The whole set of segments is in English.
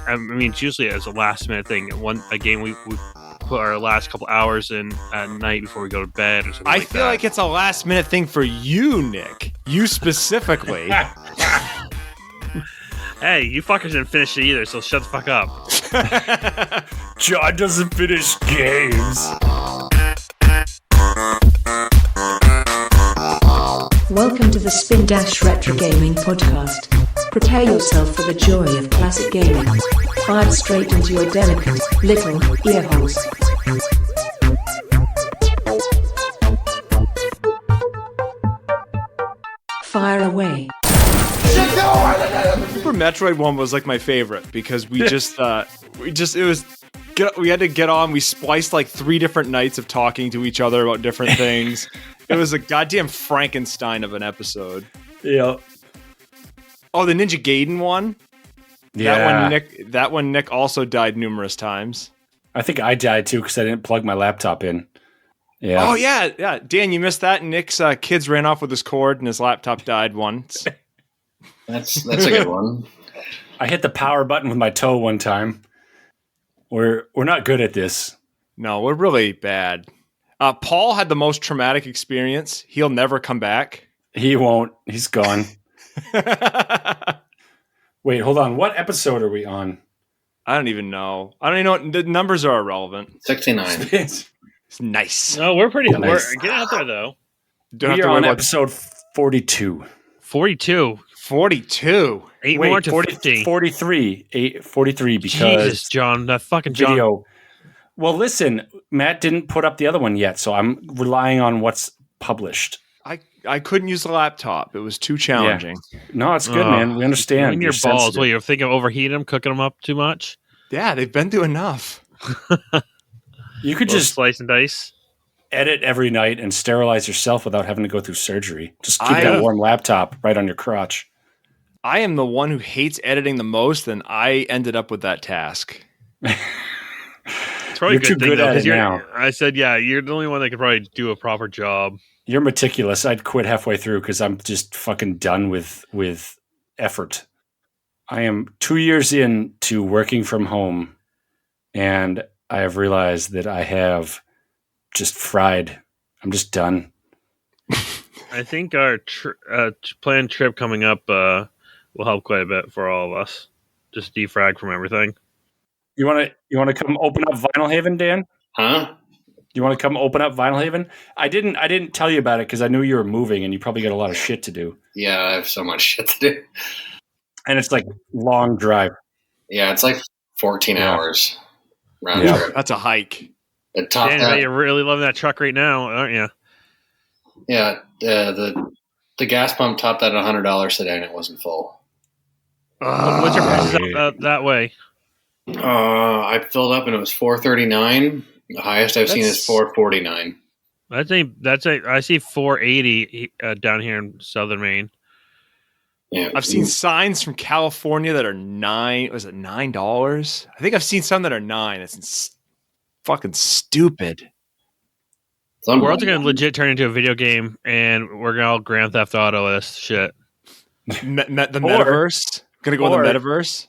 I mean, it's usually as a last minute thing. A game we put our last couple hours in at night before we go to bed or something. I feel like it's a last minute thing for you, Nick. You specifically. Hey, you fuckers didn't finish it either, so shut the fuck up. John doesn't finish games. Welcome to the Spindash Retro Gaming Podcast. Prepare yourself for the joy of classic gaming. Fired straight into your delicate little ear holes. Fire away. Super Metroid 1 was like my favorite because we had to get on. We spliced like 3 different nights of talking to each other about different things. It was a goddamn Frankenstein of an episode. Yeah. Oh, the Ninja Gaiden one? Yeah. That one Nick also died numerous times. I think I died too because I didn't plug my laptop in. Yeah. Oh, yeah. Dan, you missed that. Nick's kids ran off with his cord and his laptop died once. That's a good one. I hit the power button with my toe one time. We're not good at this. No, we're really bad. Paul had the most traumatic experience. He'll never come back. He won't. He's gone. Wait, hold on. What episode are we on? I don't even know. I don't even know. The numbers are irrelevant. 69. It's nice. No, we're pretty. Nice. We're getting out there though. Don't We are on episode 42. 42. 42. 8 Wait, more to 40, 50. 43. 43 because Jesus, John. That fucking John. video. Well, listen, Matt didn't put up the other one yet, so I'm relying on what's published. I couldn't use the laptop. It was too challenging. No, it's good, man. We understand. Clean your balls. Sensitive. What, you're thinking of overheating them, cooking them up too much? Yeah, they've been through enough. You could Little just slice and dice. edit every night and sterilize yourself without having to go through surgery. Just keep that warm laptop right on your crotch. I am the one who hates editing the most, and I ended up with that task. It's probably You're a good too thing, good though, at 'cause it now. I said, yeah, you're the only one that could probably do a proper job. You're meticulous. I'd quit halfway through because I'm just fucking done with effort. I am 2 years into working from home, and I have realized that I have just fried. I'm just done. I think our planned trip coming up will help quite a bit for all of us. Just defrag from everything. You want to come open up Vinyl Haven, Dan? Huh? You want to come open up Vinyl Haven? I didn't tell you about it because I knew you were moving and you probably got a lot of shit to do. Yeah, I have so much shit to do. And it's like long drive. Yeah, it's like 14 hours round Yeah. trip. That's a hike. The top Dan, that, you're really loving that truck right now, aren't you? yeah, the gas pump topped at $100 today, and it wasn't full. What's your prices up that way? I filled up, and it was $4.39. The highest I've seen is $4.49. I see 480 down here in southern Maine. Yeah, I've seen signs from California that are $9. I think I've seen some that are $9. It's fucking stupid. We're also going to legit turn into a video game, and we're going to all Grand Theft Auto this shit. The metaverse. Gonna go in the metaverse.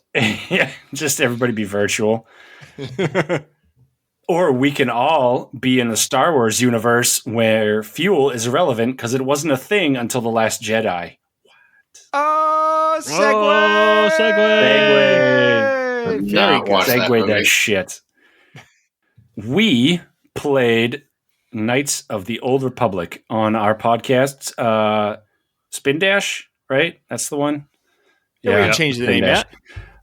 Yeah, just everybody be virtual. Or we can all be in the Star Wars universe where fuel is irrelevant because it wasn't a thing until The Last Jedi. Oh, segue! Oh, segue! Not watch that Segue movie. that shit. We played Knights of the Old Republic on our podcast. Spindash, right? That's the one? Yeah, we can change the name yet.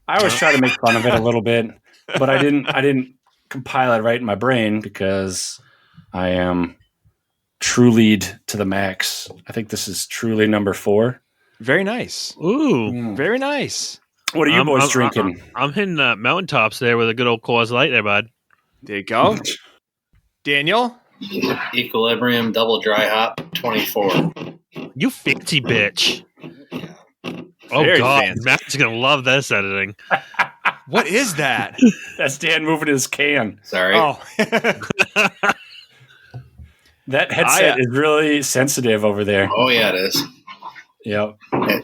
I always try to make fun of it a little bit, but I didn't compile it right in my brain because I am true lead to the max. I think this is truly number 4. Very nice. Ooh. Very nice. What are you boys drinking? I'm hitting mountaintops there with a good old Coors Light there, bud. There you go. Daniel? Equilibrium double dry hop 24. You fancy bitch. Oh, Very God. fancy. Matt's going to love this editing. What is that? That's Dan moving his can. Sorry. Oh. That headset is really sensitive over there. Oh, yeah, it is. Yep.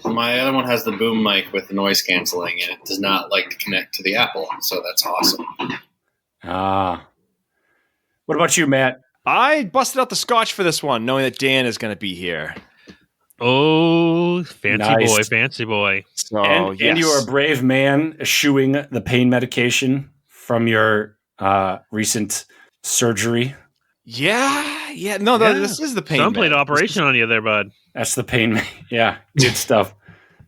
My other one has the boom mic with the noise canceling, and it does not like to connect to the Apple, so that's awesome. What about you, Matt? I busted out the scotch for this one, knowing that Dan is going to be here. Oh, fancy boy. So, And you are a brave man eschewing the pain medication from your recent surgery. Yeah. No, this is the pain. Some played operation on you there, bud. That's the pain. Yeah, good stuff.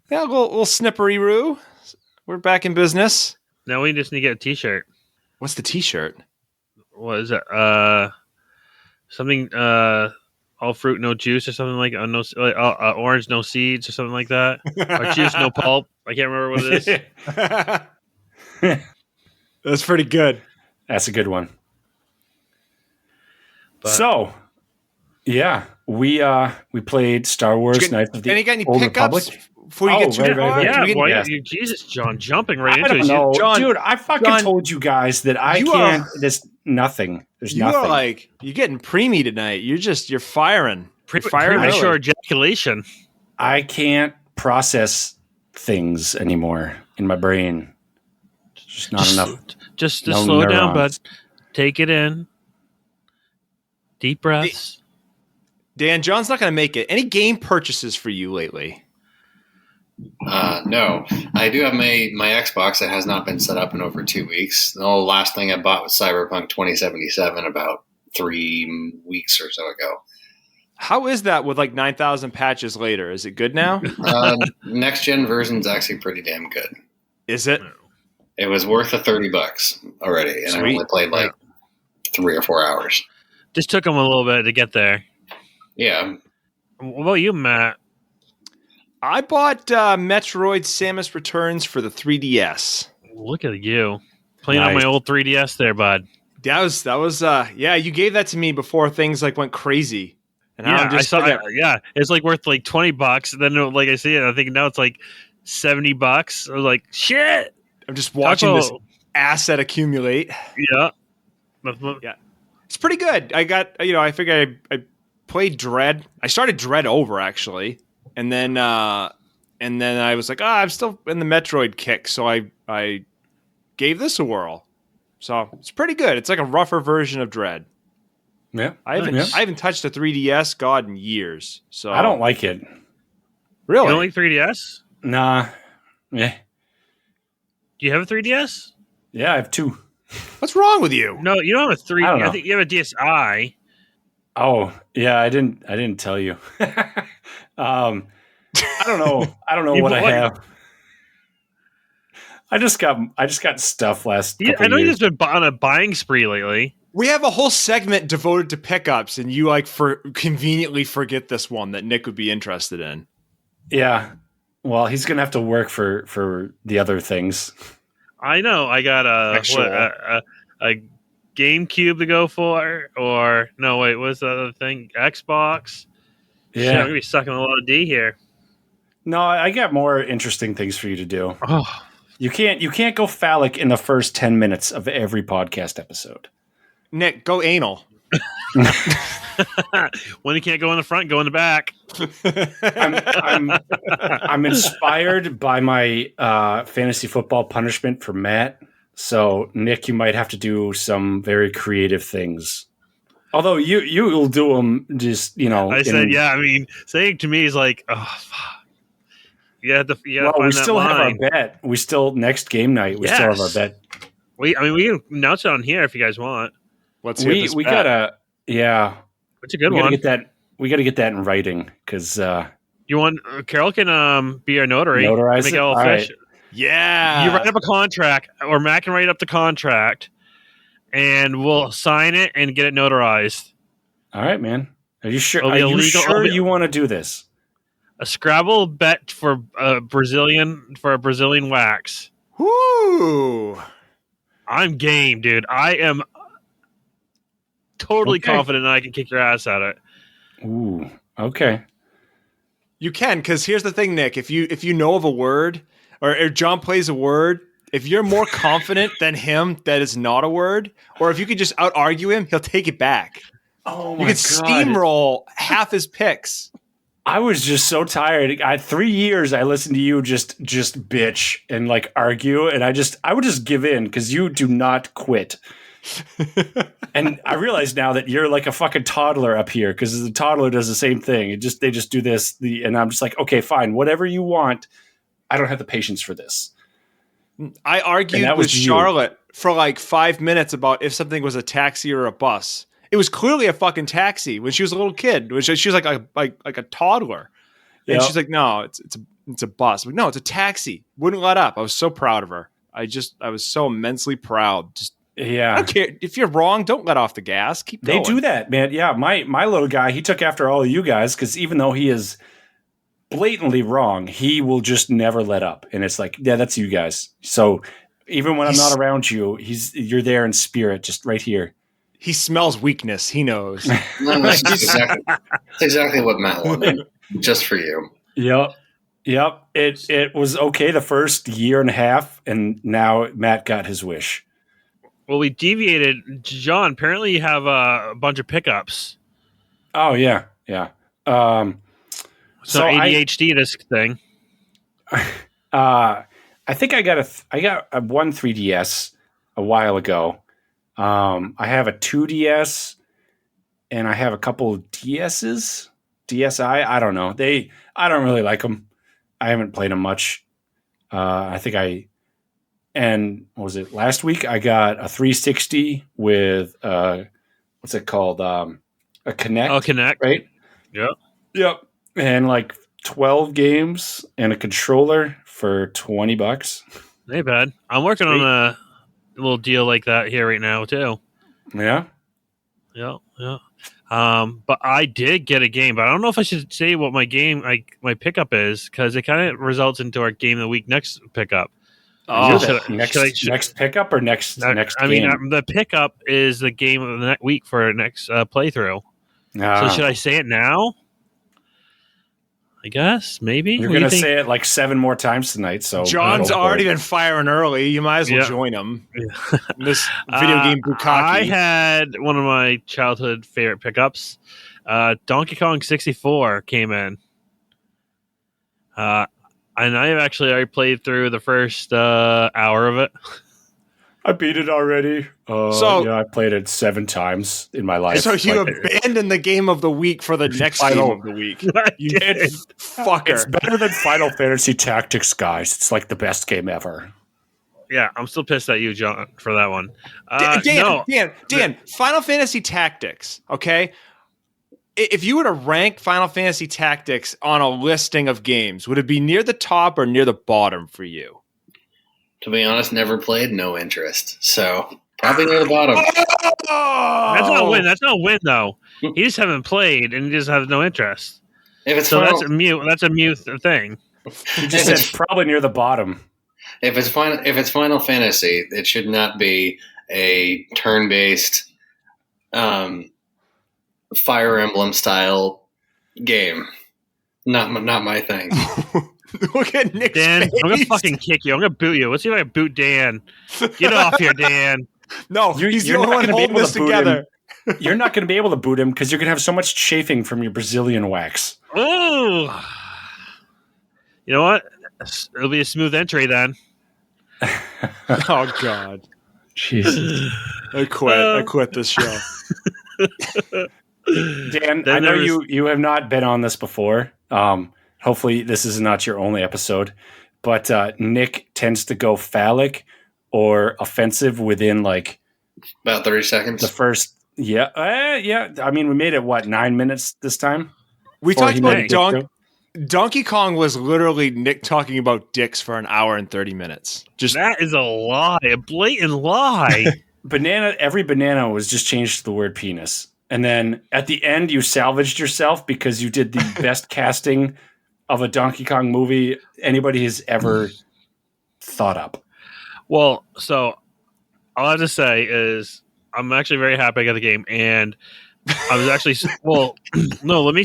Yeah, a little snippery-roo. We're back in business. Now we just need to get a T-shirt. What's the T-shirt? What is it? Something all fruit, no juice, or something like orange, no seeds, or something like that. Or juice, no pulp. I can't remember what it is. That's pretty good. That's a good one. But, so, yeah, we played Star Wars Knights of the Old Republic. Before you get too far? Yeah, Jesus, John, jumping right into it. Know. John, dude, I fucking told you guys that I can't. There's nothing. There's nothing. You are you're getting preemie tonight. You're firing. Premature ejaculation. I can't process things anymore in my brain. Just not enough. Just slow it down, bud. Take it in. Deep breaths. Dan, John's not going to make it. Any game purchases for you lately? No, I do have my Xbox that has not been set up in over 2 weeks. The last thing I bought was Cyberpunk 2077 about 3 weeks or so ago. How is that with 9,000 patches later? Is it good now? Next gen version's actually pretty damn good. Is it? It was worth the $30 already, and Sweet. I only played 3 or 4 hours. Just took them a little bit to get there. Yeah. What about you, Matt? I bought Metroid Samus Returns for the 3DS. Look at you. Playing on my old 3DS there, bud. That was you gave that to me before things went crazy. And I saw that. Yeah, it's worth $20. Then I see it, I think now it's $70. I was like, shit. I'm just watching this asset accumulate. Yeah. Yeah. It's pretty good. I got, I figured I played Dread. I started Dread over actually. And then I was like, I'm still in the Metroid kick, so I gave this a whirl. So it's pretty good. It's like a rougher version of Dread. Yeah, I haven't touched a 3DS in years. So I don't like it. Really? You don't like 3DS? Nah. Yeah. Do you have a 3DS? Yeah, I have 2. What's wrong with you? No, you don't have a 3. I think you have a DSi. Oh, yeah, I didn't tell you. I don't know. I don't know what I have. I just got stuff last couple I know years. you've just been on a buying spree lately. We have a whole segment devoted to pickups, and you conveniently forget this one that Nick would be interested in. Yeah. Well, he's gonna have to work for the other things. I know. I got a GameCube to go for, or no, wait, what's the other thing? Xbox. Yeah, Shit, I'm gonna be sucking a lot of D here. No, I got more interesting things for you to do. Oh, you can't go phallic in the first 10 minutes of every podcast episode. Nick, go anal. When you can't go in the front, go in the back. I'm inspired by my fantasy football punishment for Matt. So, Nick, you might have to do some very creative things. Although you'll do them just, I said, yeah. I mean, saying to me is like, oh, fuck. You have to find we that still line. have our bet. We still, next game night, we still have our bet. We can announce it on here if you guys want. Let's hear this bet. Gotta, yeah. It's a good one. We gotta get that in writing because you want Carol can be our notary. Notarize make it? it all official. Right. Yeah. You write up a contract, or Matt can write up the contract, and we'll sign it and get it notarized. All right, man. Are you sure? Are you sure you want to do this? A Scrabble bet for a Brazilian wax. Woo! I'm game, dude. I am totally confident I can kick your ass at it. Ooh, okay. You can, because here's the thing, Nick. If you know of a word, or if John plays a word, if you're more confident than him that is not a word, or if you could just out-argue him, he'll take it back. Oh, you could steamroll half his picks. I was just so tired. 3 years I listened to you just bitch and like argue, and I would just give in because you do not quit. And I realize now that you're like a fucking toddler up here because the toddler does the same thing. They just do this, and I'm just like, okay, fine, whatever you want. I don't have the patience for this. I argued with Charlotte for like 5 minutes about if something was a taxi or a bus. It was clearly a fucking taxi when she was a little kid. She was like a toddler, and she's like, "No, it's a bus." I'm like, no, it's a taxi. Wouldn't let up. I was so proud of her. I was so immensely proud. I don't care if you're wrong. Don't let off the gas. Keep going. They do that, man. Yeah, my little guy, he took after all of you guys because even though he is blatantly wrong, he will just never let up. And it's like, yeah, that's you guys. So even when I'm not around you, you're there in spirit, just right here. He smells weakness. He knows. No, that's exactly what Matt wanted, just for you. Yep. It was okay the first year and a half, and now Matt got his wish. Well, we deviated. John, apparently you have a bunch of pickups. Oh, yeah. So ADHD, this thing. I think I got a one 3DS a while ago. I have a 2DS, and I have a couple of DSs. DSi, I don't know. I don't really like them. I haven't played them much. And what was it? Last week I got a 360 with what's it called? A Kinect. Oh, Kinect. Right? Yep. And like 12 games and a controller for $20. Ain't bad. I'm working on a little deal like that here right now too. Yeah. But I did get a game, but I don't know if I should say what my pickup is because it kind of results into our game of the week next pickup. Oh, next pickup or next game? I mean, the pickup is the game of the next week for next playthrough. So should I say it now? I guess maybe you're going to say it like 7 more times tonight. So John's already been firing early. You might as well join him. Yeah. This video game bukkake. I had one of my childhood favorite pickups. Donkey Kong 64 came in. And I already played through the first hour of it. I beat it already. I played it 7 times in my life. So you abandoned the game of the week for the next game of the week. You did, fucker. It's better than Final Fantasy Tactics, guys. It's like the best game ever. Yeah, I'm still pissed at you, John, for that one. Dan, Final Fantasy Tactics, okay? If you were to rank Final Fantasy Tactics on a listing of games, would it be near the top or near the bottom for you? To be honest, never played, no interest. So probably near the bottom. That's not a win. That's not a win, though. You just haven't played and you just have no interest. That's a mute thing. You just said probably near the bottom. If it's Final Fantasy, it should not be a turn-based Fire Emblem style game. Not my thing. Look at Nick's Dan, face. I'm gonna fucking kick you. I'm gonna boot you. Let's see if I can boot Dan. Get off here, Dan. No, he's the only one holding this together. You're not going to be able to boot him because you're going to have so much chafing from your Brazilian wax. Oh, you know what? It'll be a smooth entry then. Oh God, Jesus! I quit this show. Dan, I know you have not been on this before. Hopefully, this is not your only episode. But Nick tends to go phallic or offensive within like about 30 seconds. The first. Yeah. I mean, we made it, 9 minutes this time? We talked about Donkey Kong was literally Nick talking about dicks for an hour and 30 minutes. That is a lie, a blatant lie. Every banana was just changed to the word penis. And then at the end, you salvaged yourself because you did the best casting of a Donkey Kong movie anybody has ever thought up. Well, so all I have to say is I'm actually very happy I got the game, and I was actually no. Let me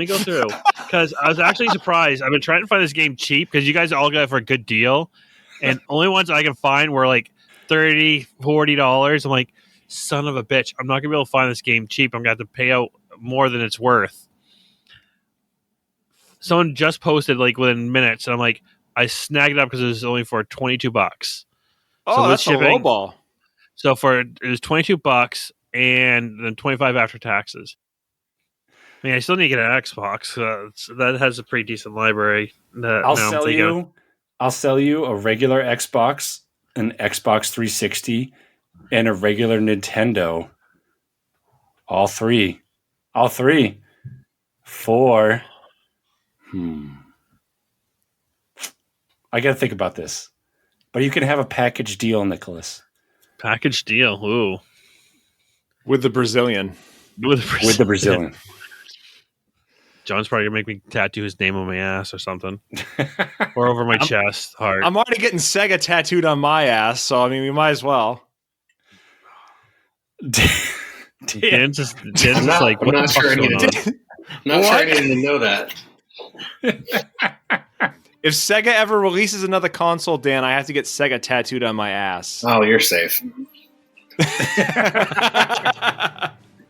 go through because I was actually surprised. I've been trying to find this game cheap because you guys all got it for a good deal, and only ones I can find were like $30, $40. I'm like, son of a bitch! I'm not gonna be able to find this game cheap. I'm gonna have to pay out more than it's worth. someone just posted like within minutes, and I'm like, I snagged it up because it was only for $22. Oh, with that's a low ball. So it was $22 and then 25 after taxes. I mean, I still need to get an Xbox. That has a pretty decent library. I'll sell you a regular Xbox, an Xbox 360, and a regular Nintendo. All three for. I got to think about this, but you can have a package deal, Nicholas. Package deal. Ooh, with the Brazilian. With the Brazilian. John's probably gonna make me tattoo his name on my ass or something, or over my chest. Heart. I'm already getting Sega tattooed on my ass, so I mean, we might as well. Dan's just like, I'm not sure I need to know that. If Sega ever releases another console, Dan, I have to get Sega tattooed on my ass. Oh, you're safe.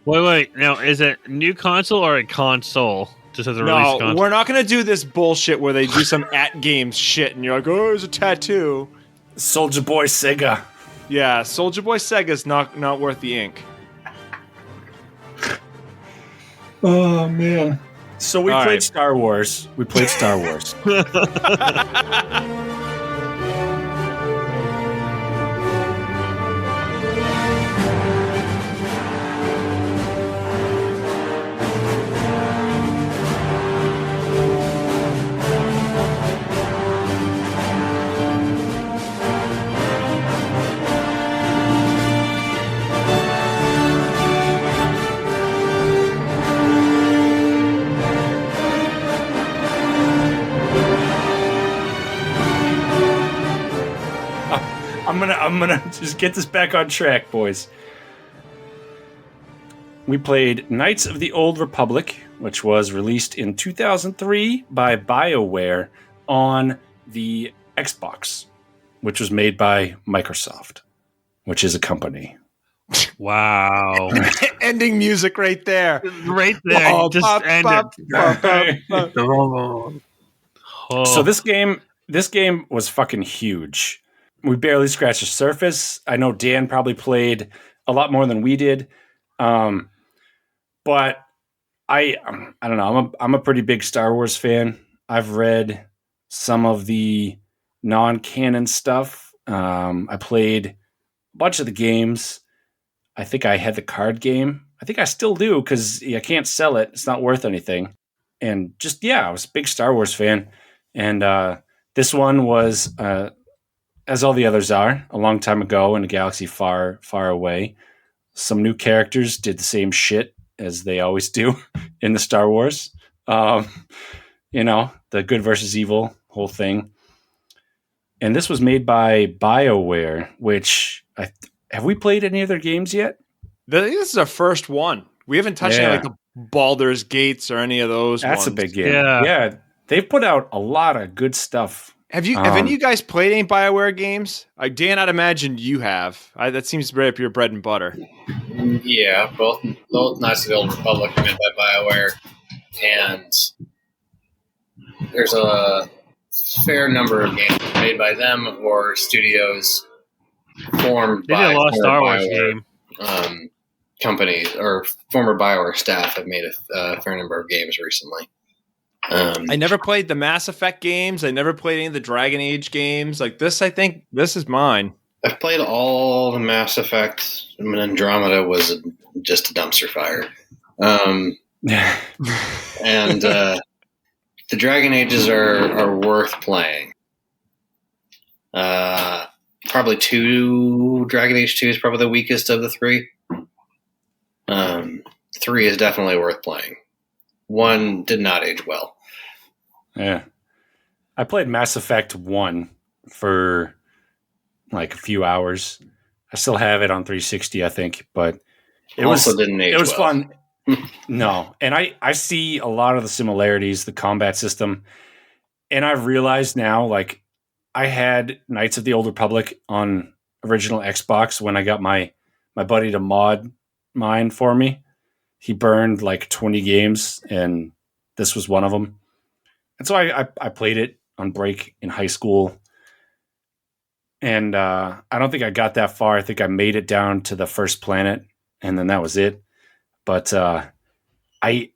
Wait. Now, is it new console or a console? Just as a release console? We're not going to do this bullshit where they do some at-games shit and you're like, oh, there's a tattoo. Soldier Boy Sega. Yeah, Soldier Boy Sega's not worth the ink. Oh, man. So we played Star Wars. I'm gonna just get this back on track, boys. We played Knights of the Old Republic, which was released in 2003 by BioWare on the Xbox, which was made by Microsoft, which is a company. Wow. Ending music right there. Right there. Just end it. So this game was fucking huge. We barely scratched the surface. I know Dan probably played a lot more than we did. But I don't know. I'm a pretty big Star Wars fan. I've read some of the non-canon stuff. I played a bunch of the games. I think I had the card game. I think I still do because I can't sell it. It's not worth anything. And I was a big Star Wars fan. And this one was, as all the others are, a long time ago in a galaxy far, far away. Some new characters did the same shit as they always do in the Star Wars. The good versus evil whole thing. And this was made by BioWare, which have we played any of their games yet? This is our first one. We haven't touched any like the Baldur's Gates or any of those That's ones. a big game. Yeah. They've put out a lot of good stuff. Have any of you guys played any BioWare games? Dan, I'd imagine you have. That seems right up your bread and butter. Yeah, both Knights of the Old Republic are made by BioWare, and there's a fair number of games made by them or studios formed by a Lost Star Wars game. Companies or former BioWare staff have made a fair number of games recently. I never played the Mass Effect games. I never played any of the Dragon Age games. Like this, I think this is mine. I've played all the Mass Effect. I mean, Andromeda was just a dumpster fire. And the Dragon Ages are worth playing. Probably Dragon Age 2 is probably the weakest of the three. 3 is definitely worth playing. 1 did not age well. Yeah. I played Mass Effect 1 for like a few hours. I still have it on 360, I think, but it didn't age was well. fun. No. And I see a lot of the similarities, the combat system. And I've realized now, like, I had Knights of the Old Republic on original Xbox when I got my buddy to mod mine for me. He burned like 20 games, and this was one of them. And so I played it on break in high school. And I don't think I got that far. I think I made it down to the first planet, and then that was it. But I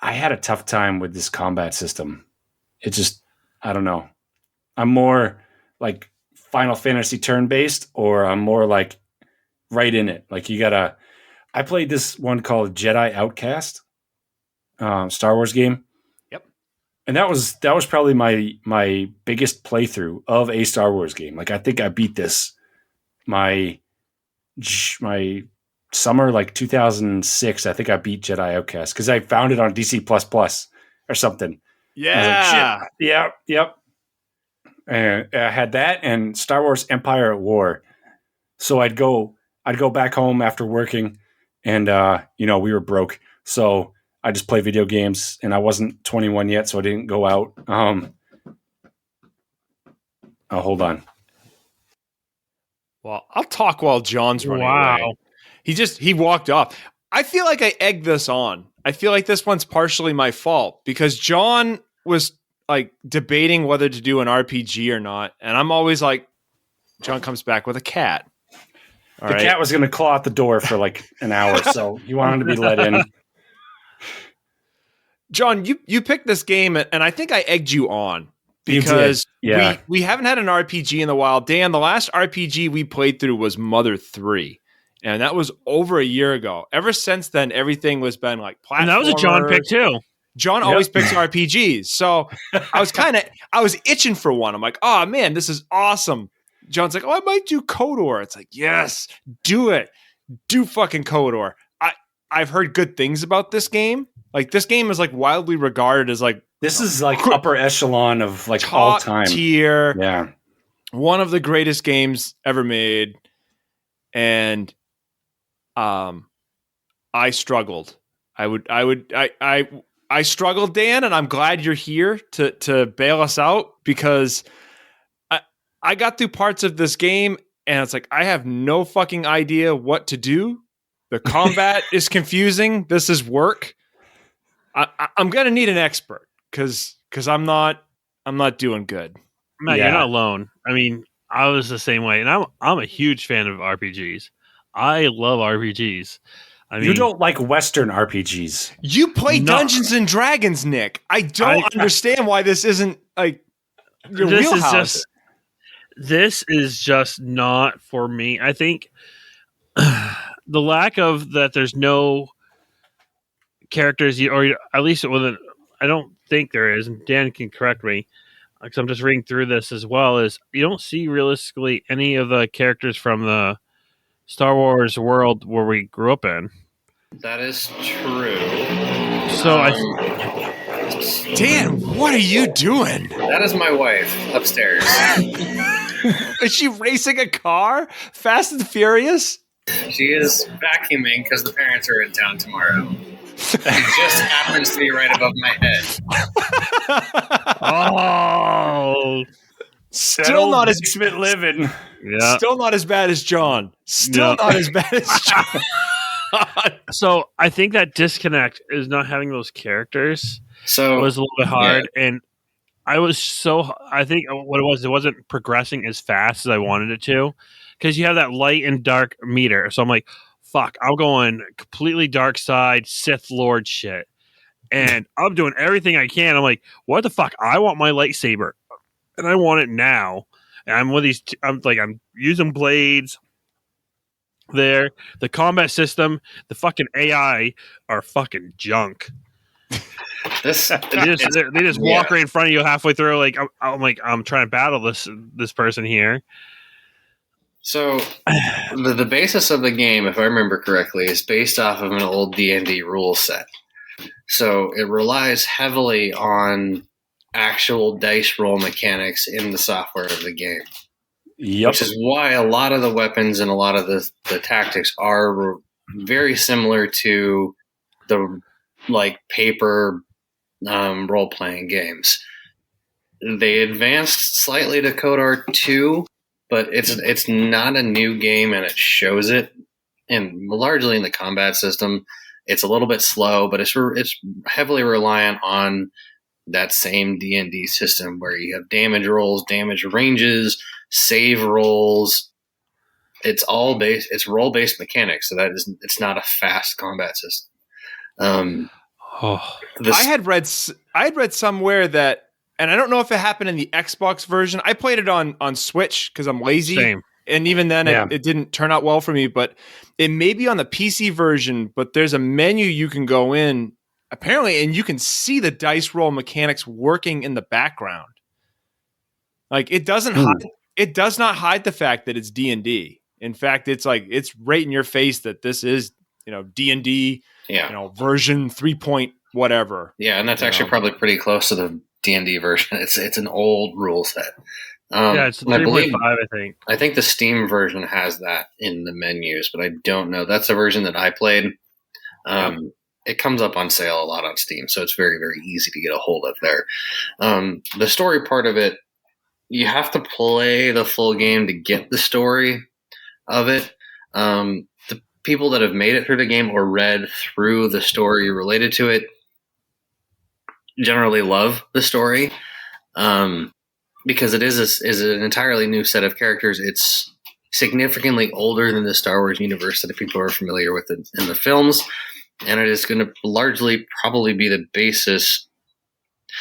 had a tough time with this combat system. It just, I don't know. I'm more like Final Fantasy turn-based, or I'm more like right in it. Like I played this one called Jedi Outcast, Star Wars game. Yep. And that was probably my biggest playthrough of a Star Wars game. Like I think I beat this my summer, like 2006. I think I beat Jedi Outcast because I found it on DC or something. Yeah. Like, shit. Yep. And I had that and Star Wars Empire at War. So I'd go back home after working, and we were broke. So I just play video games, and I wasn't 21 yet, so I didn't go out. Hold on. Well, I'll talk while John's running away. He walked off. I feel like I egged this on. I feel like this one's partially my fault because John was like debating whether to do an RPG or not, and I'm always like, John comes back with a cat. The cat was going to claw out the door for like an hour, so he wanted to be let in. John, you picked this game, and I think I egged you on because we haven't had an RPG in a while. Dan, the last RPG we played through was Mother 3, and that was over a year ago. Ever since then, everything was been like platformers. And that was a John pick too. John always picks RPGs, so I was itching for one. I'm like, oh man, this is awesome. John's like, oh, I might do KOTOR. It's like, yes, do it. Do fucking KOTOR. I've heard good things about this game. Like, this game is like wildly regarded as like this is like upper echelon of like top all time tier. Yeah, one of the greatest games ever made. And I struggled. I struggled, Dan, and I'm glad you're here to bail us out because I got through parts of this game and it's like, I have no fucking idea what to do. The combat is confusing. This is work. I'm going to need an expert because I'm not doing good. Matt, you're not alone. I mean, I was the same way, and I'm a huge fan of RPGs. I love RPGs. I mean, you don't like Western RPGs. You play Dungeons and Dragons, Nick. I don't understand why this isn't like your wheelhouse. This is just not for me. I think the lack of that there's no characters, or at least I don't think there is, and Dan can correct me, because I'm just reading through this as well, is you don't see realistically any of the characters from the Star Wars world where we grew up in. That is true. So Dan, what are you doing? That is my wife upstairs. Is she racing a car? Fast and Furious? She is vacuuming because the parents are in town tomorrow. She just happens to be right above my head. Oh, still not as living. Yeah. Still not as bad as John. Still not as bad as John. So I think that disconnect is not having those characters. So it was a little bit hard, and I think what it wasn't progressing as fast as I wanted it to, because you have that light and dark meter. So I'm like, fuck, I'm going completely dark side Sith Lord shit, and I'm doing everything I can. I'm like, what the fuck? I want my lightsaber, and I want it now. And I'm with these. I'm using blades. There, the combat system, the fucking AI are fucking junk. They just walk right in front of you halfway through. Like I'm trying to battle this person here. So the basis of the game, if I remember correctly, is based off of an old D&D rule set. So it relies heavily on actual dice roll mechanics in the software of the game. Yep. Which is why a lot of the weapons and a lot of the tactics are very similar to the paper role-playing games. They advanced slightly to KOTOR 2, but it's not a new game, and it shows it. And largely in the combat system, it's a little bit slow, but it's heavily reliant on that same D&D system where you have damage rolls, damage ranges, save rolls. It's all role-based mechanics, so it's not a fast combat system. I had read somewhere that, and I don't know if it happened in the Xbox version. I played it on Switch because I'm lazy. Same. And even then, it didn't turn out well for me. But it may be on the PC version, but there's a menu you can go in, apparently, and you can see the dice roll mechanics working in the background. Like, it does not hide the fact that it's D&D. In fact, it's right in your face that this is, D&D, version 3 point whatever. Yeah, and that's actually probably pretty close to the D&D version. It's an old rule set. It's 3.5, I think. I think the Steam version has that in the menus, but I don't know. That's the version that I played. It comes up on sale a lot on Steam, so it's very, very easy to get a hold of there. The story part of it, you have to play the full game to get the story of it. The people that have made it through the game or read through the story related to it generally love the story. Because it is an entirely new set of characters. It's significantly older than the Star Wars universe that people are familiar with in the films, and it is going to largely probably be the basis.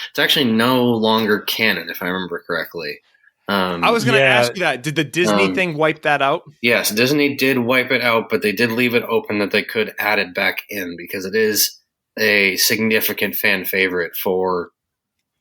It's actually no longer canon, if I remember correctly. I was going to ask you that. Did the Disney thing wipe that out? Yes, Disney did wipe it out, but they did leave it open that they could add it back in because it is a significant fan favorite for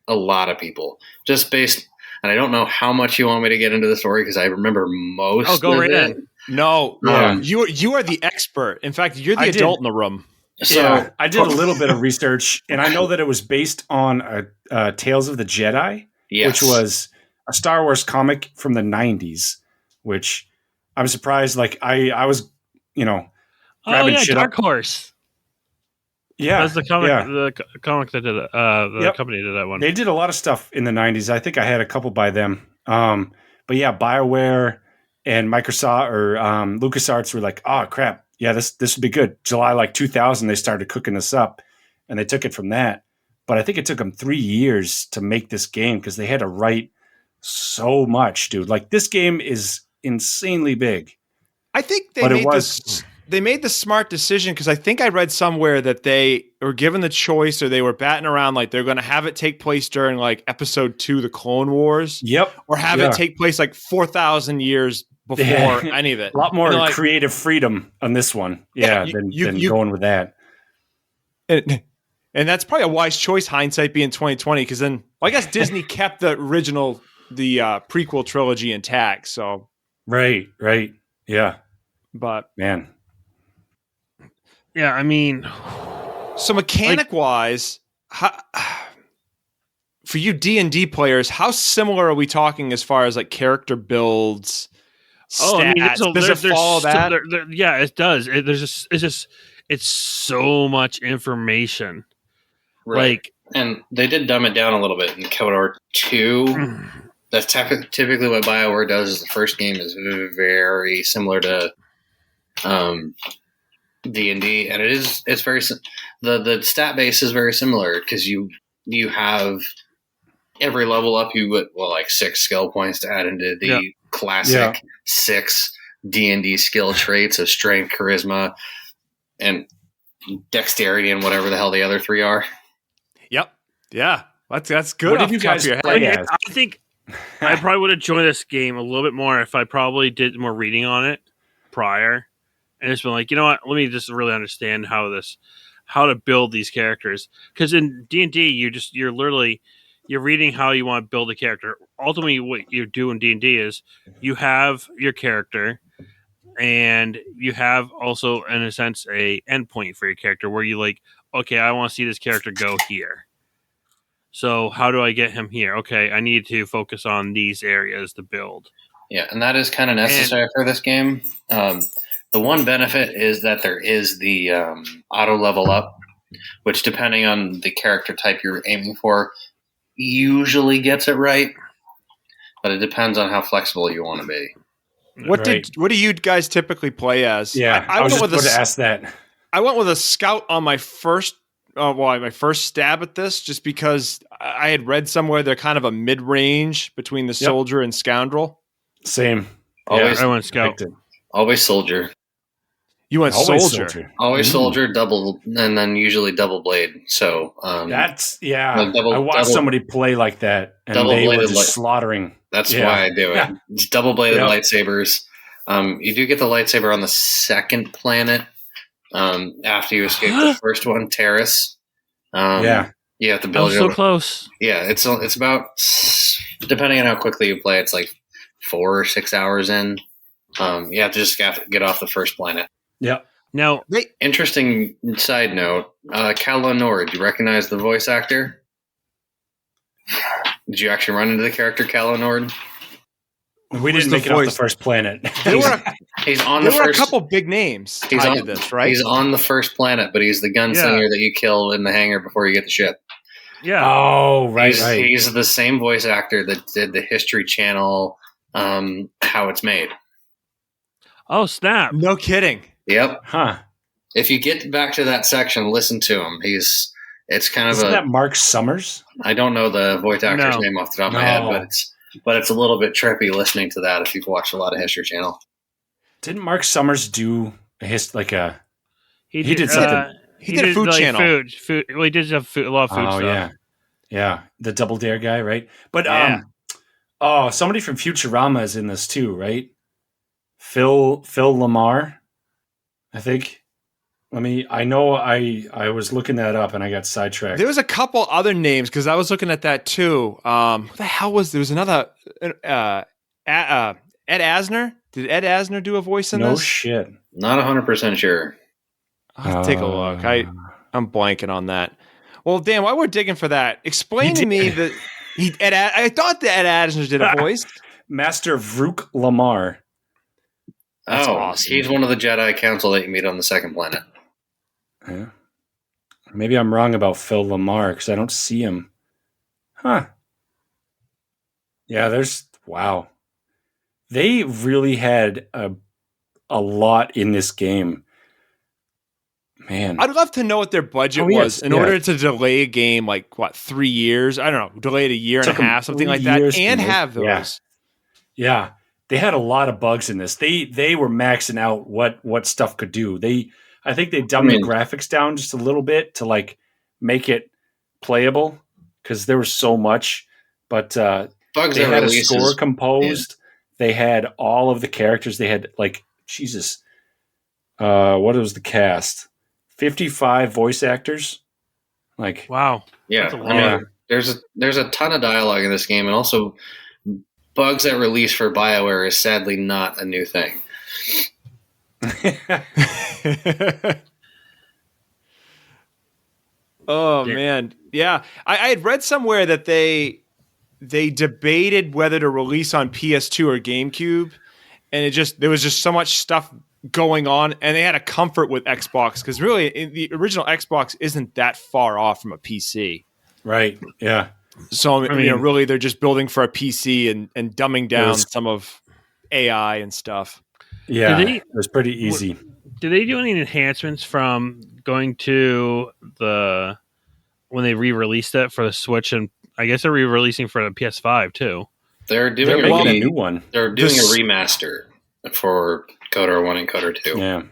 a lot of people. Just based... And I don't know how much you want me to get into the story because I remember most. Oh, go right in. No, you are the expert. In fact, you're the adult in the room. So I did a little bit of research, and I know that it was based on Tales of the Jedi, which was a Star Wars comic from the 90s, which I'm surprised. Like I was, grabbing shit Dark up. Horse. Yeah, that's the comic. The comic that did it. The company did that one. They did a lot of stuff in the 90s. I think I had a couple by them. But yeah, BioWare and Microsoft or LucasArts were like, "Oh crap, yeah, this would be good." July 2000, they started cooking this up, and they took it from that. But I think it took them 3 years to make this game because they had to write so much, dude. Like this game is insanely big. I think they made the smart decision because I think I read somewhere that they were given the choice or they were batting around like they're going to have it take place during like episode 2, the Clone Wars. Yep. Or have it take place like 4,000 years before any of it. A lot more creative freedom on this one. Than going with that. And that's probably a wise choice, hindsight being 2020, because then I guess Disney kept the prequel trilogy intact. So Right. Yeah. But man. Yeah, I mean, so mechanic-wise, for you D&D players, how similar are we talking as far as like character builds, stats? Does it follow that? Yeah, it does. It's so much information. Right. Like, and they did dumb it down a little bit in KOTOR 2. That's typically what BioWare does. Is the first game is very similar to D&D, and it's very the stat base is very similar because you have every level up you get 6 skill points to add into the classic 6 D&D skill traits of strength, charisma, and dexterity, and whatever the hell the other 3 are. Yep. Yeah, that's good. What did you guys play as? I think I probably would have joined this game a little bit more if I probably did more reading on it prior. And it's been like, you know what? Let me just really understand how to build these characters. Because in D&D, you're reading how you want to build a character. Ultimately, what you do in D&D is you have your character, and you have also, in a sense, a endpoint for your character where you like, okay, I want to see this character go here. So how do I get him here? Okay, I need to focus on these areas to build. Yeah, and that is kind of necessary for this game. The one benefit is that there is the auto level up, which depending on the character type you're aiming for, usually gets it right. But it depends on how flexible you want to be. What do you guys typically play as? Yeah, I was just going to ask that. I went with a scout on my first stab at this, just because I had read somewhere they're kind of a mid-range between the soldier and scoundrel. Same. Always, I went scout. always soldier. You went Always soldier. Always soldier, double, and then usually double blade. So That's double- I watched double- somebody play like that, and double they were bladed just light- slaughtering. that's Yeah. why I do it. Yeah. It's double bladed Yep. lightsabers. You do get the lightsaber on the second planet after you escape the first one, Terrace. Yeah. You have to I build was your so close. Yeah, it's about, depending on how quickly you play, it's like 4 or 6 hours in. You have to just get off the first planet. Yep. Now, Interesting side note, Calo Nord, do you recognize the voice actor? Did you actually run into the character Calo Nord? We didn't the make it off the voice? first planet. He's on There the were first. a couple big names He's tied on to this, right? He's on the first planet, but he's the gunslinger that you kill in the hangar before you get the ship. yeah. Oh, right. He's the same voice actor that did the History Channel, How It's Made. Oh, snap. No kidding. Yep. Huh. If you get back to that section, listen to him. It's kind of Isn't that Mark Summers? I don't know the voice actor's No. name off the top of my head, No. but it's a little bit trippy listening to that if you've watched a lot of History Channel. Didn't Mark Summers do a He did something. He did a food channel. Food. Well, he did have a lot of food stuff. Yeah, the Double Dare guy, right? But Yeah. somebody from Futurama is in this too, right? Phil Lamar, I think. I know I was looking that up and I got sidetracked. There was a couple other names because I was looking at that too. What the hell there was another Ed Asner? Did Ed Asner do a voice in No this? shit. Not 100% sure. I'll have to take a look. I'm blanking on that. Well, Dan, while we're digging for that, explain to me that I thought that Ed Asner did a voice. Master Vrook Lamar. That's awesome. He's one of the Jedi Council that you meet on the second planet. Yeah. Maybe I'm wrong about Phil Lamar because I don't see him. Huh. Yeah, wow. They really had a lot in this game. Man. I'd love to know what their budget was in order to delay a game like 3 years. I don't know, delay it a year and a half, something like that, and have those. Yeah. They had a lot of bugs in this. They were maxing out what stuff could do. I think they dumbed the graphics down just a little bit to make it playable because there was so much. But Bugs they and had releases. a score composed. Yeah. They had all of the characters. They had Jesus. What was the cast? 55 voice actors. Wow. Yeah. That's a lot. There's a ton of dialogue in this game, and also bugs at release for BioWare is sadly not a new thing. Oh man, yeah. I had read somewhere that they debated whether to release on PS2 or GameCube, and there was just so much stuff going on, and they had a comfort with Xbox because really the original Xbox isn't that far off from a PC. Right. Yeah. So really they're just building for a PC and dumbing down some of AI and stuff. Yeah, it was pretty easy. Did they do any enhancements from going to when they re-released it for the Switch, and I guess they're re-releasing for the PS5 too? They're doing a new one. They're doing a remaster for KOTOR 1 and KOTOR 2. Yeah.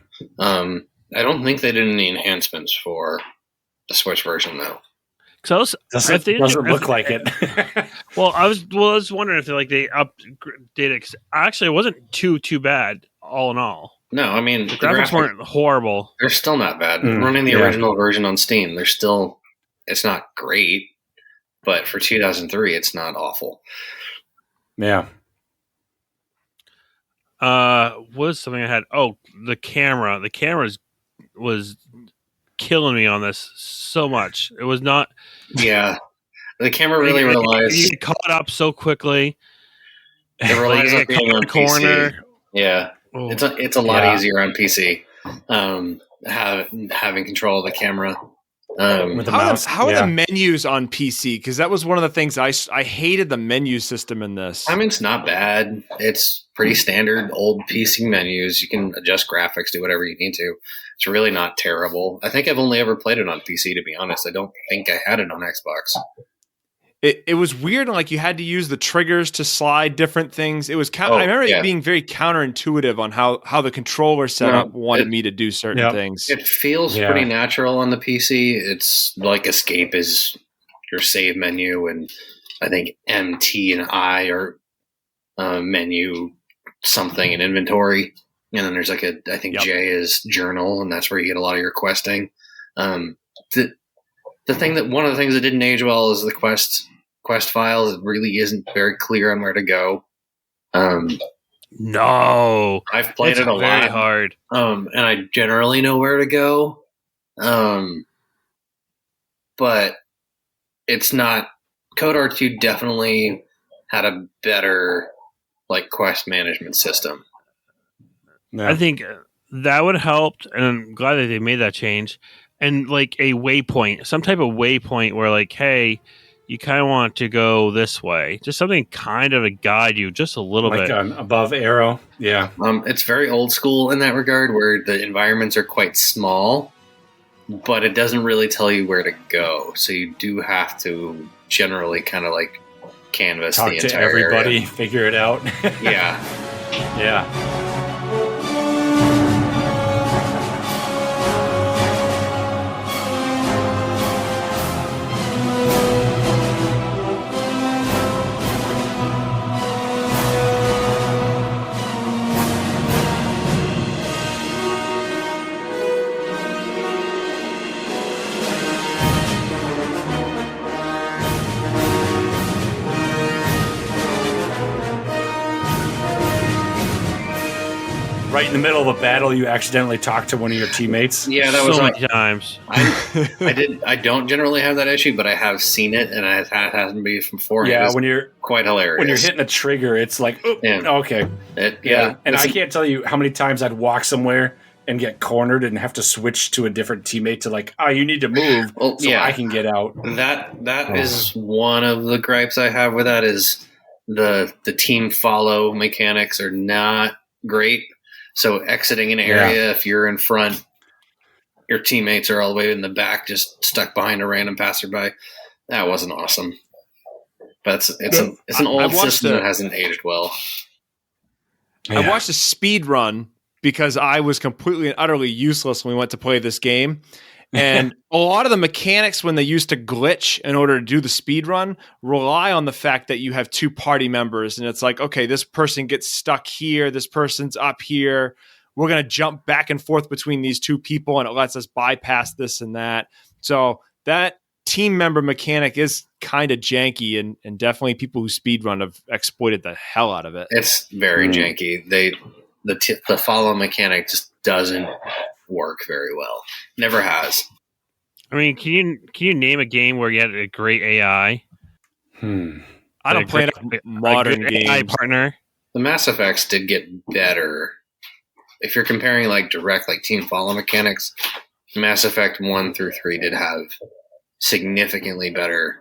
I don't think they did any enhancements for the Switch version though. Doesn't look like it. Well, I was wondering if they updated it. Actually, it wasn't too bad all in all. No, I mean the graphics weren't horrible. They're still not bad. Running the original version on Steam, it's not great, but for 2003, it's not awful. Yeah. Was something I had? Oh, the camera. The camera was killing me on this so much. It was not. Yeah, the camera really relies. You get caught up so quickly. It relies on being on corner. PC. Yeah, it's a lot easier on PC. Having control of the camera. With the mouse. How are the menus on PC? Because that was one of the things I hated the menu system in this. I mean, it's not bad. It's pretty standard old PC menus. You can adjust graphics, do whatever you need to. It's really not terrible. I think I've only ever played it on PC, to be honest. I don't think I had it on Xbox. it was weird. Like you had to use the triggers to slide different things. It was I remember it being very counterintuitive on how the controller setup wanted me to do certain things. It feels pretty natural on the PC. It's like escape is your save menu, and I think M, T, and I are menu something in inventory. And then there's like I think J is journal, and that's where you get a lot of your questing. The thing that one of the things that didn't age well is the quest files. It really isn't very clear on where to go. No, I've played it a lot. Very hard. And I generally know where to go. But it's not. KOTOR 2 definitely had a better like quest management system. Yeah. I think that would help, and I'm glad that they made that change. And like a waypoint, some type of waypoint where like, hey, you kind of want to go this way. Just something kind of to guide you just a little bit. Like an above arrow. Yeah. It's very old school in that regard where the environments are quite small, but it doesn't really tell you where to go. So you do have to generally kind of like canvas Talk the to entire everybody, area. Figure it out. Yeah. Yeah. Right in the middle of a battle, you accidentally talk to one of your teammates. Yeah, that was so many times. I don't generally have that issue, but I have seen it, and it hasn't been before. Yeah, when you're quite hilarious. When you're hitting a trigger, it's like, okay, and I can't tell you how many times I'd walk somewhere and get cornered and have to switch to a different teammate to like, you need to move so I can get out. That is one of the gripes I have with that is the team follow mechanics are not great. So exiting an area, if you're in front, your teammates are all the way in the back, just stuck behind a random passerby. That wasn't awesome. But it's an old system that hasn't aged well. Yeah. I watched a speed run because I was completely and utterly useless when we went to play this game. And a lot of the mechanics when they used to glitch in order to do the speed run rely on the fact that you have two party members. And it's like, okay, this person gets stuck here. This person's up here. We're going to jump back and forth between these two people, and it lets us bypass this and that. So that team member mechanic is kind of janky, and definitely people who speedrun have exploited the hell out of it. It's very janky. The follow mechanic just doesn't work very well. Never has. I mean, can you name a game where you had a great AI? I don't play modern games. AI partner. The Mass Effects did get better. If you're comparing like direct like team follow mechanics, Mass Effect 1 through 3 did have significantly better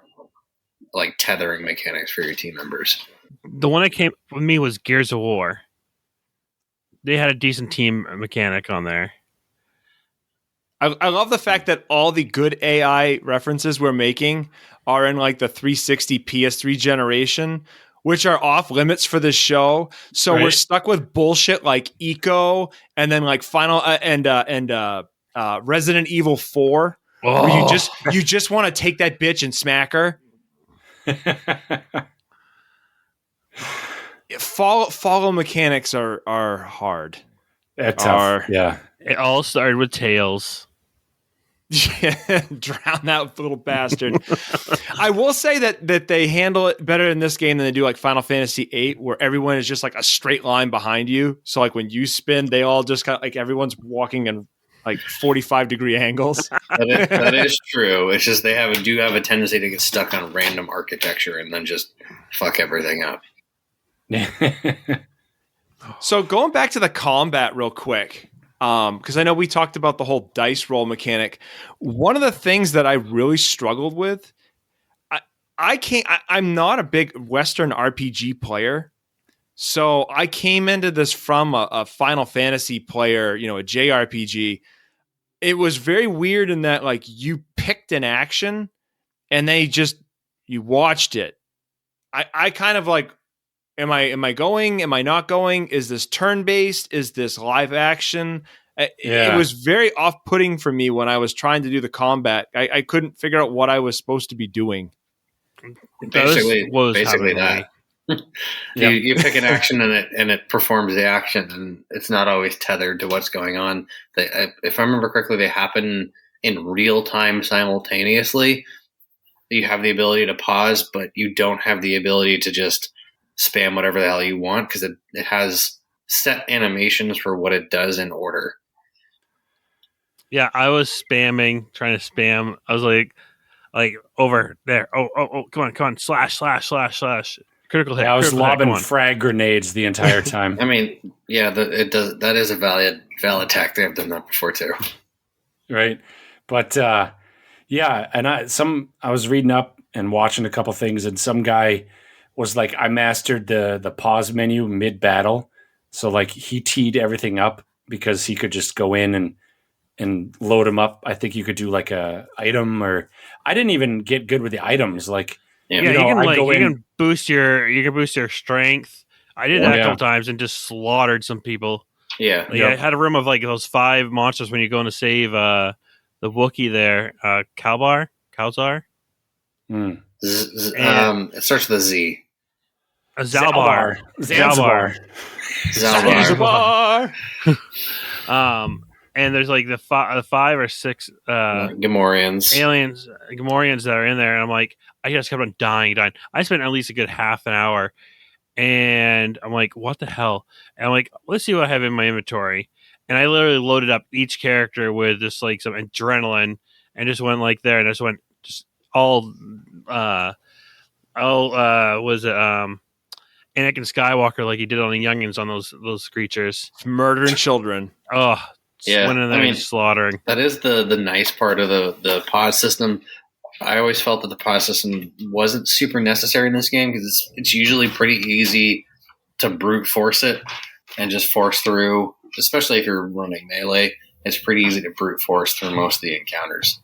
like tethering mechanics for your team members. The one that came with me was Gears of War. They had a decent team mechanic on there. I love the fact that all the good AI references we're making are in like the 360 PS3 generation, which are off limits for this show. So we're stuck with bullshit like Eco and then like Final and Resident Evil 4, where you just want to take that bitch and smack her. Follow mechanics are hard. Tough. Yeah. It all started with Tails. Yeah, drown that little bastard. I will say that they handle it better in this game than they do like Final Fantasy VIII, where everyone is just like a straight line behind you. So like when you spin, they all just kind of like everyone's walking in like 45-degree angles. That is true. It's just they do have a tendency to get stuck on random architecture and then just fuck everything up. So going back to the combat real quick, because I know we talked about the whole dice roll mechanic. One of the things that I really struggled with, I'm not a big Western RPG player. So I came into this from a Final Fantasy player, a JRPG. It was very weird in that like you picked an action and they just you watched it. I kind of like, am I going? Am I not going? Is this turn-based? Is this live action? It was very off-putting for me when I was trying to do the combat. I couldn't figure out what I was supposed to be doing. Basically that. You pick an action and it performs the action, and it's not always tethered to what's going on. If I remember correctly, they happen in real time simultaneously. You have the ability to pause, but you don't have the ability to just spam whatever the hell you want, because it has set animations for what it does in order. Yeah, I was trying to spam. I was like over there. Oh, come on, slash. Critical hit. Yeah, I was lobbing lobbing frag grenades the entire time. I mean, yeah, it does. That is a valid tactic. I've done that before too. Right, but yeah, and I was reading up and watching a couple things, and some guy was like, I mastered the pause menu mid battle, so like he teed everything up because he could just go in and load them up. I think you could do like a item, or I didn't even get good with the items. Like, you can boost your strength. I did that a couple times and just slaughtered some people. Yeah, I had a room of like those 5 monsters when you go in to save the Wookiee there, Kalzar. It starts with a Z. Zalbar. And there's like the 5 or 6 Gamorreans that are in there, and I'm like, I just kept on dying. I spent at least a good half an hour, and I'm like, what the hell? And I'm like, let's see what I have in my inventory. And I literally loaded up each character with just like some adrenaline, and just went like there, and I just went just all was it Anakin Skywalker, like he did on the Youngins on those creatures, murdering children. Oh. Yeah, went in there and slaughtering. That is the nice part of the pause system. I always felt that the pause system wasn't super necessary in this game, because it's usually pretty easy to brute force it and just force through, especially if you're running melee. It's pretty easy to brute force through most of the encounters.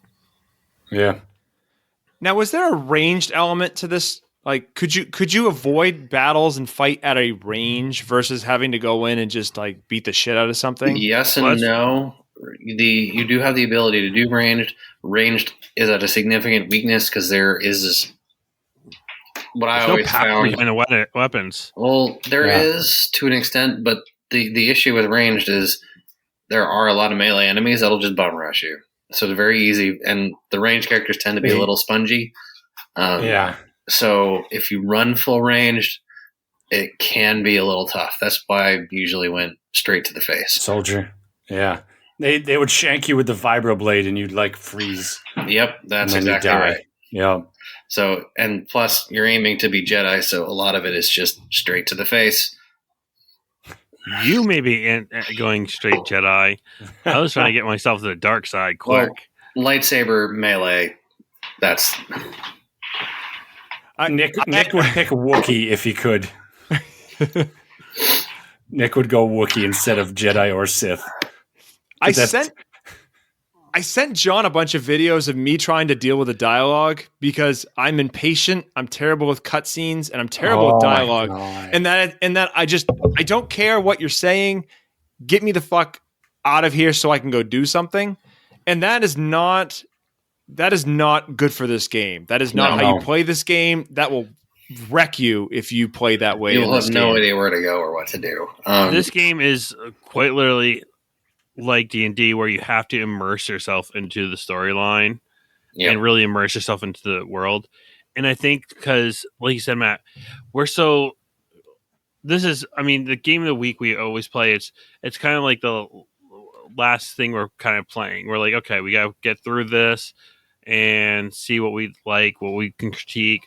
Yeah. Now, was there a ranged element to this? Like, could you avoid battles and fight at a range versus having to go in and just like beat the shit out of something? Yes and no. You do have the ability to do ranged. Ranged is at a significant weakness, because there is this. What I always found behind weapons. Well, there is to an extent, but the issue with ranged is there are a lot of melee enemies that'll just bum rush you. So it's very easy, and the ranged characters tend to be a little spongy. So if you run full ranged, it can be a little tough. That's why I usually went straight to the face. Soldier. Yeah. They would shank you with the vibroblade and you'd like freeze. Yep, that's exactly right. Yeah. So, and plus you're aiming to be Jedi, so a lot of it is just straight to the face. You may be going straight Jedi. I was trying to get myself to the dark side quick. Well, lightsaber melee, that's... Nick would pick Wookiee if he could. Nick would go Wookiee instead of Jedi or Sith. I sent John a bunch of videos of me trying to deal with the dialogue, because I'm impatient, I'm terrible with cutscenes, and I'm terrible with dialogue. And that I don't care what you're saying. Get me the fuck out of here so I can go do something. And that is not good for this game. That is not how you play this game. That will wreck you if you play that way. You'll have no idea where to go or what to do. This game is quite literally like D&D, where you have to immerse yourself into the storyline and really immerse yourself into the world. And I think because, like you said, Matt, the game of the week we always play. It's kind of like the last thing we're kind of playing. We're like, okay, we got to get through this and see what we like, what we can critique,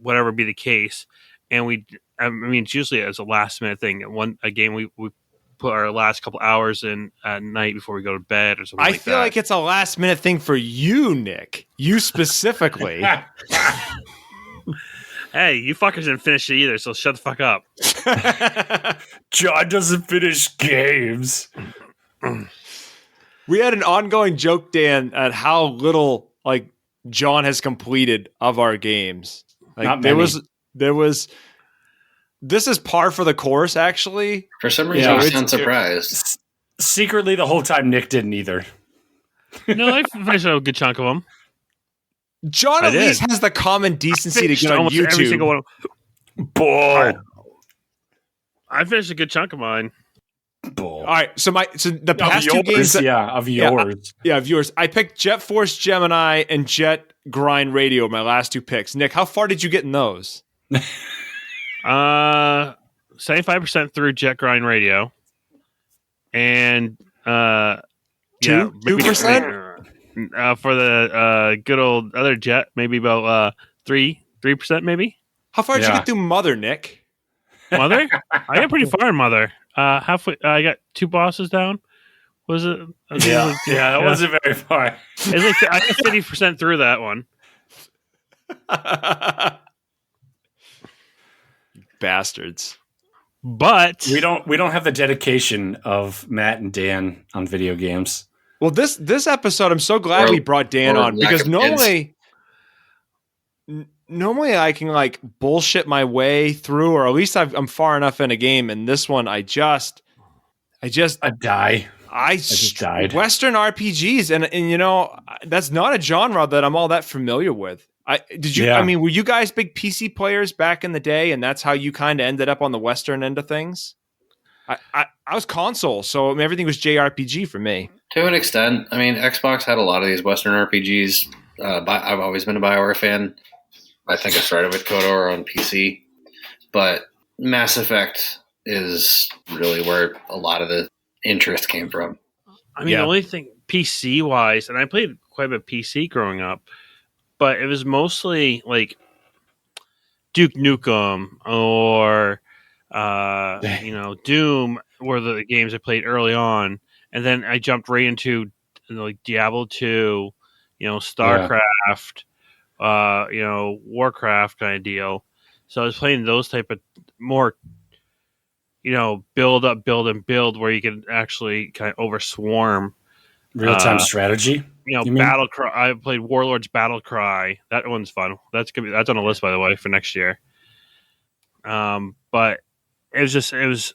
whatever be the case. And it's usually as a last minute thing. A game we put our last couple hours in at night before we go to bed or something like that. I feel like it's a last minute thing for you, Nick. You specifically. Hey, you fuckers didn't finish it either, so shut the fuck up. John doesn't finish games. We had an ongoing joke, Dan, at how little John has completed of our games. Like Not there many. was. This is par for the course, actually. For some reason, Yeah. you sound surprised. Secretly, the whole time Nick didn't either. No, I finished a good chunk of them. John I at least did. has the common decency to Finished get on almost every single YouTube. one. Bull. I finished a good chunk of mine. Bull. All right, so the Of past two yours, games, of yours. viewers, I picked Jet Force Gemini and Jet Grind Radio, my last two picks. Nick, how far did you get in those? 75% through Jet Grind Radio, and 2%? For the good old other Jet, maybe about 3%, maybe. How far did you Yeah. get through Mother, Nick? Mother, I got pretty far in Mother. Halfway, I got 2 bosses down. Was it? Yeah, that wasn't very far. It's like I got 50% through that one. Bastards. But We don't have the dedication of Matt and Dan on video games. Well, this episode, I'm so glad Or- we brought Dan or on lack because of normally I can like bullshit my way through, or at least I'm far enough in a game. And this one, I just I die. just died. Western RPGs, and you know that's not a genre that I'm all that familiar with. Yeah. I mean, were you guys big PC players back in the day, and that's how you kind of ended up on the Western end of things? I was console, so I mean, everything was JRPG for me. To an extent, I mean, Xbox had a lot of these Western RPGs. I've always been a BioWare fan. I think I started with KOTOR on PC, but Mass Effect is really where a lot of the interest came from. I mean, Yeah. the only thing PC wise, and I played quite a bit of PC growing up, but it was mostly like Duke Nukem or Doom were the games I played early on, and then I jumped right into like Diablo 2, StarCraft, Warcraft kind of deal. So I was playing those type of more, build up, build and build, where you can actually kind of overswarm. Real-time strategy. You mean? Battle Cry. I played Warlords Battle Cry. That one's fun. That's on the list, by the way, for next year. But it was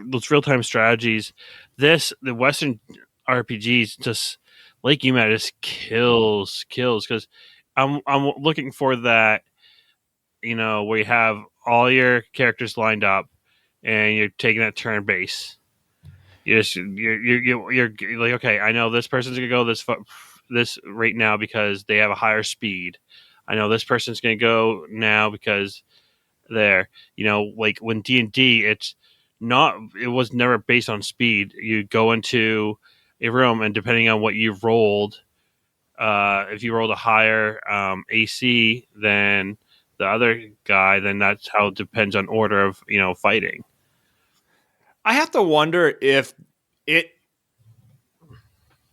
those real-time strategies. The Western RPGs just, like you meant, just kills because I'm looking for that, where you have all your characters lined up and you're taking that turn base. You're like, okay, I know this person's gonna go this right now because they have a higher speed. I know this person's gonna go now because like when D&D, it was never based on speed. You go into a room, and depending on what you've rolled, if you rolled a higher AC than the other guy, then that's how it depends on order of fighting. I have to wonder if it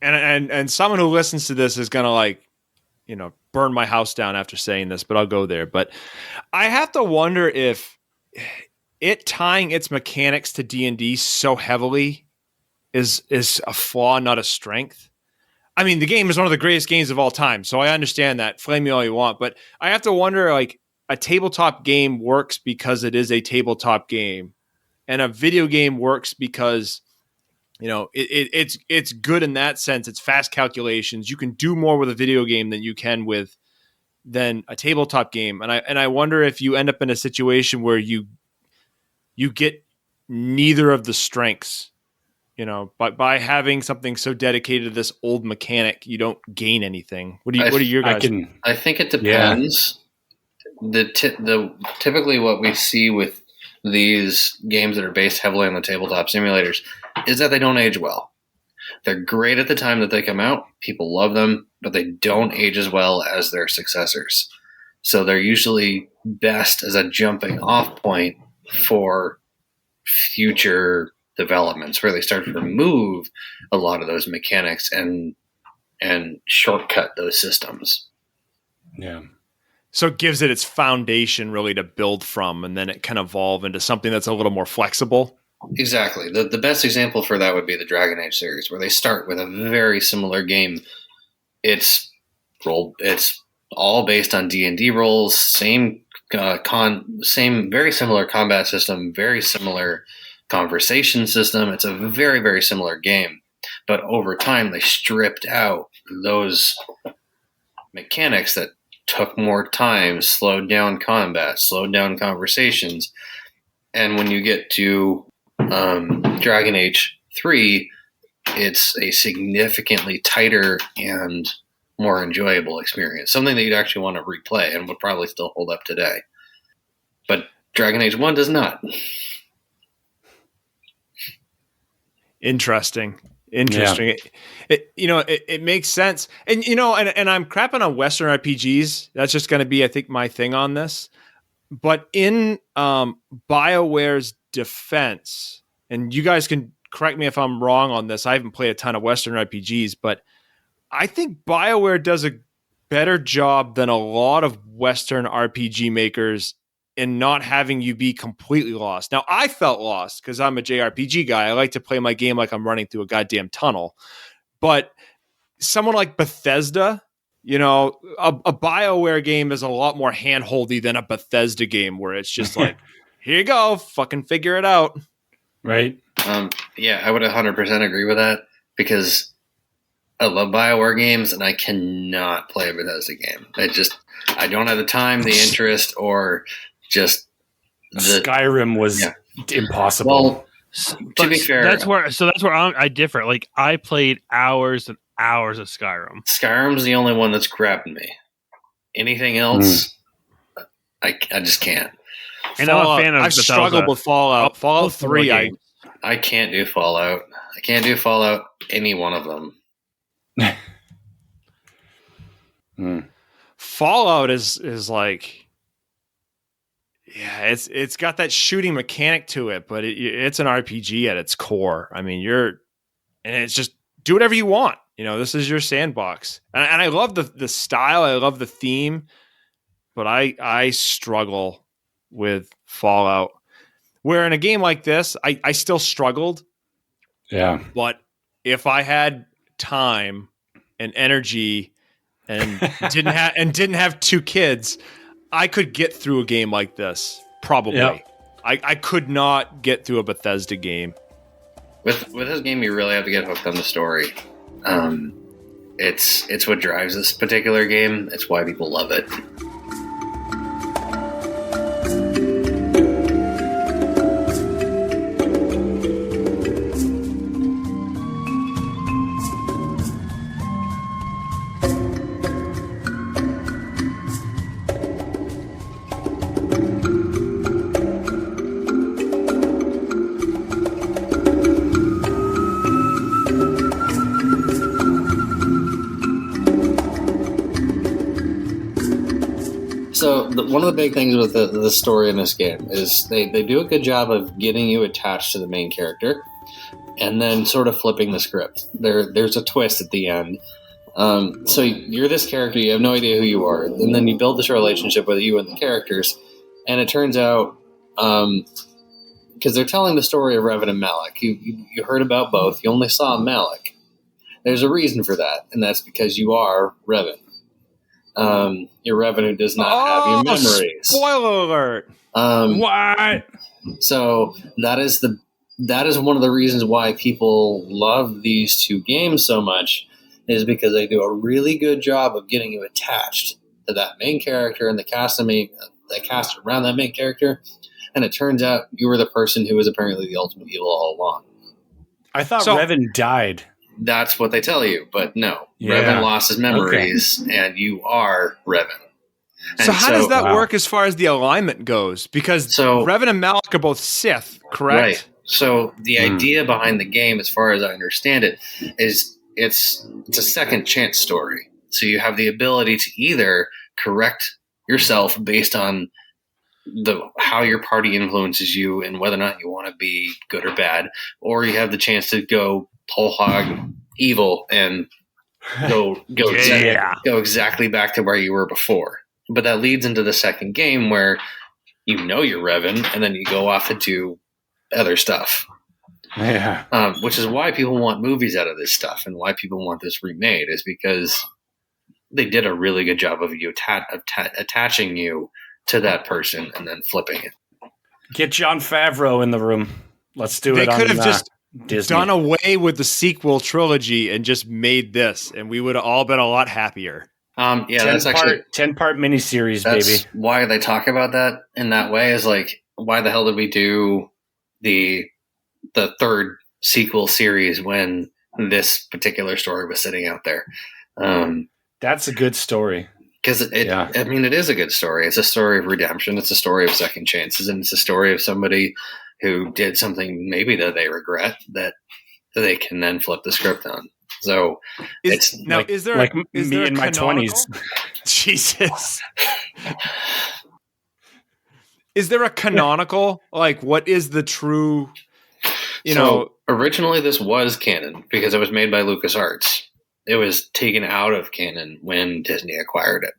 and someone who listens to this is gonna burn my house down after saying this, but I'll go there. But I have to wonder if it tying its mechanics to D&D so heavily is a flaw, not a strength. I mean, the game is one of the greatest games of all time, so I understand that. Flame me all you want, but I have to wonder, like, a tabletop game works because it is a tabletop game, and a video game works because it's good in that sense. It's fast calculations. You can do more with a video game than you can than a tabletop game. And I wonder if you end up in a situation where you get neither of the strengths, but by having something so dedicated to this old mechanic, you don't gain anything. What are your guys? I think it depends. Typically what we see with these games that are based heavily on the tabletop simulators is that they don't age well. They're great at the time that they come out. People love them, but they don't age as well as their successors. So they're usually best as a jumping off point for future developments, where they start to remove a lot of those mechanics and shortcut those systems. Yeah. So it gives it its foundation really to build from, and then it can evolve into something that's a little more flexible. Exactly. The best example for that would be the Dragon Age series, where they start with a very similar game. It's It's all based on D&D rules. Same very similar combat system. Very similar conversation system. It's a very, very similar game. But over time, they stripped out those mechanics that took more time, slowed down combat, slowed down conversations. And when you get to Dragon Age 3, it's a significantly tighter and more enjoyable experience. Something that you'd actually want to replay and would probably still hold up today. But Dragon Age 1 does not. Interesting. Yeah. It makes sense. And, and I'm crapping on Western RPGs. That's just going to be, I think, my thing on this. But in BioWare's defense, and you guys can correct me if I'm wrong on this. I haven't played a ton of Western RPGs, but I think BioWare does a better job than a lot of Western RPG makers in not having you be completely lost. Now, I felt lost because I'm a JRPG guy. I like to play my game like I'm running through a goddamn tunnel. But someone like Bethesda, a BioWare game is a lot more handholdy than a Bethesda game where it's just like, here you go, fucking figure it out. Right? Yeah, I would 100% agree with that because I love BioWare games and I cannot play a Bethesda game. I don't have the time, the interest, or just Skyrim was impossible. Well, to be fair, that's where I differ. Like I played hours and hours of Skyrim. Skyrim's the only one that's grabbed me. Anything else, I just can't. And I'm a fan of I've struggled with Fallout. Fallout 3, I can't do Fallout. I can't do Fallout, any one of them. Fallout is like, yeah, it's got that shooting mechanic to it, but it's an RPG at its core. I mean, and it's just do whatever you want. This is your sandbox, and I love the style. I love the theme, but I struggle with Fallout. Where in a game like this, I still struggled. Yeah, but if I had time and energy and didn't have two kids, I could get through a game like this. Probably. Yep. I could not get through a Bethesda game. With this game, you really have to get hooked on the story. It's what drives this particular game. It's why people love it. So one of the big things with the story in this game is they do a good job of getting you attached to the main character and then sort of flipping the script. There's a twist at the end. So you're this character, you have no idea who you are, and then you build this relationship with you and the characters, and it turns out, because they're telling the story of Revan and Malik, you heard about both, you only saw Malik. There's a reason for that, and that's because you are Revan. Your revenue does not have your memories. Spoiler alert! What? So that is one of the reasons why people love these two games so much, is because they do a really good job of getting you attached to that main character and the cast around that main character. And it turns out you were the person who was apparently the ultimate evil all along. I thought Revan died. That's what they tell you, but no. Yeah. Revan lost his memories, and you are Revan. So how does that work as far as the alignment goes? Because Revan and Malik are both Sith, correct? Right. So the idea behind the game, as far as I understand it, is it's a second chance story. So you have the ability to either correct yourself based on how your party influences you and whether or not you want to be good or bad, or you have the chance to go whole hog evil and go exactly back to where you were before. But that leads into the second game where you're Revan, and then you go off and do other stuff. Yeah. Which is why people want movies out of this stuff and why people want this remade, is because they did a really good job of you attaching you to that person and then flipping it. Get Jon Favreau in the room. Let's do it. They could have just Disney. done away with the sequel trilogy and just made this, and we would have all been a lot happier. That's actually 10-part miniseries, that's baby. why they talk about that in that way. Is like, why the hell did we do the third sequel series when this particular story was sitting out there? That's a good story. Because I mean, it is a good story. It's a story of redemption. It's a story of second chances, and it's a story of somebody who did something maybe that they regret that they can then flip the script on. So is there like is me there in my 20s? Jesus. Is there a canonical? Like, what is the true? Originally this was canon because it was made by LucasArts. It was taken out of canon when Disney acquired it,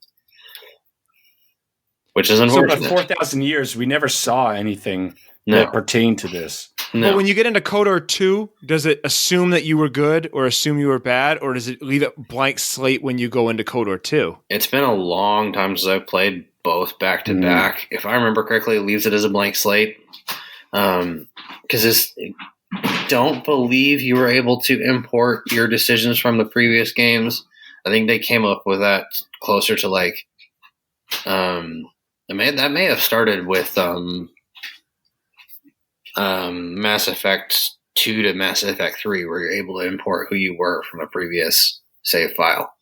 which is unfortunate. So for 4,000 years, we never saw anything that pertained to this. No. But when you get into KOTOR 2, does it assume that you were good or assume you were bad, or does it leave it blank slate when you go into KOTOR 2? It's been a long time since I've played both back to back. If I remember correctly, it leaves it as a blank slate. Because don't believe you were able to import your decisions from the previous games. I think they came up with that closer to like that may have started with Mass Effect 2 to Mass Effect 3, where you're able to import who you were from a previous save file.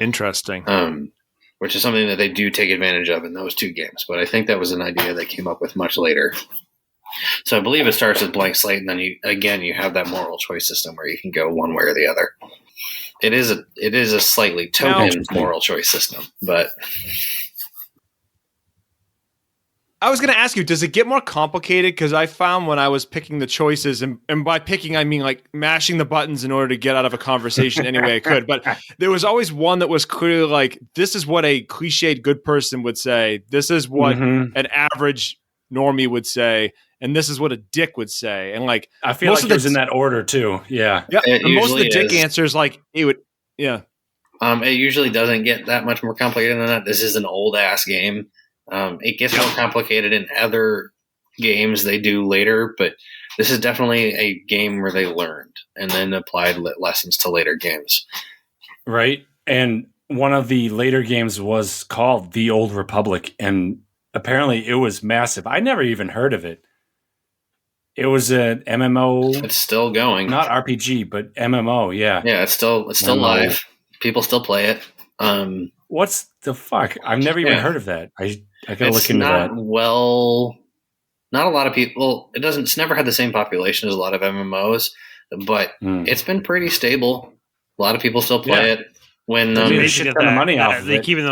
Interesting. Which is something that they do take advantage of in those two games. But I think that was an idea they came up with much later. So I believe it starts with blank slate, and then you have that moral choice system where you can go one way or the other. It is a slightly token moral choice system, but I was going to ask you, does it get more complicated? Because I found when I was picking the choices, and by picking, I mean like mashing the buttons in order to get out of a conversation any way I could. But there was always one that was clearly like, this is what a cliched good person would say. This is what an average normie would say. And this is what a dick would say. And like, I feel like it was in that order too. Yeah. Yeah. And most of the dick answers, like, it would, yeah. It usually doesn't get that much more complicated than that. This is an old ass game. It gets more complicated in other games they do later, but this is definitely a game where they learned and then applied lessons to later games. Right. And one of the later games was called The Old Republic, and apparently it was massive. I never even heard of it. It was an MMO. It's still going. Not RPG, but MMO, yeah. Yeah, it's still live. People still play it. What's the fuck? I've never even heard of that. I gotta look into that. Well, not a lot of people. It's never had the same population as a lot of MMOs, but it's been pretty stable. A lot of people still play it. When they should spend the money off of they're it. keeping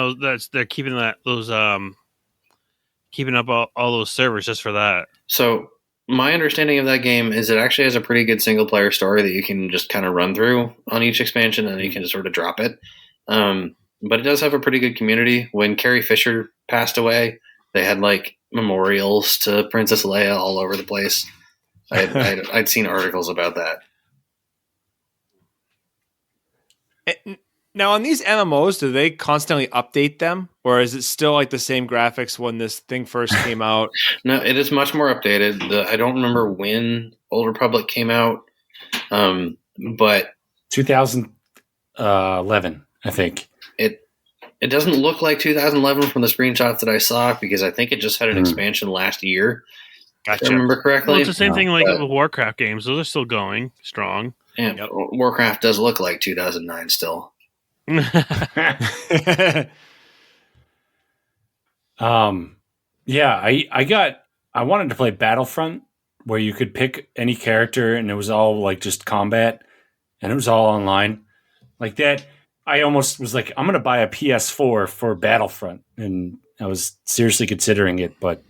keeping up all those servers just for that. So my understanding of that game is it actually has a pretty good single player story that you can just kind of run through on each expansion, and then you can just sort of drop it. But it does have a pretty good community. When Carrie Fisher passed away, they had like memorials to Princess Leia all over the place. I'd seen articles about that. Now, on these MMOs, do they constantly update them? Or is it still like the same graphics when this thing first came out? No, it is much more updated. I don't remember when Old Republic came out, but 2011, I think. It doesn't look like 2011 from the screenshots that I saw, because I think it just had an expansion last year. Gotcha. If I remember correctly. Well, it's the same thing like the Warcraft games. Those are still going strong. Yeah, Warcraft does look like 2009 still. Yeah, I wanted to play Battlefront, where you could pick any character and it was all like just combat and it was all online like that. I almost was like, I'm going to buy a PS4 for Battlefront, and I was seriously considering it, but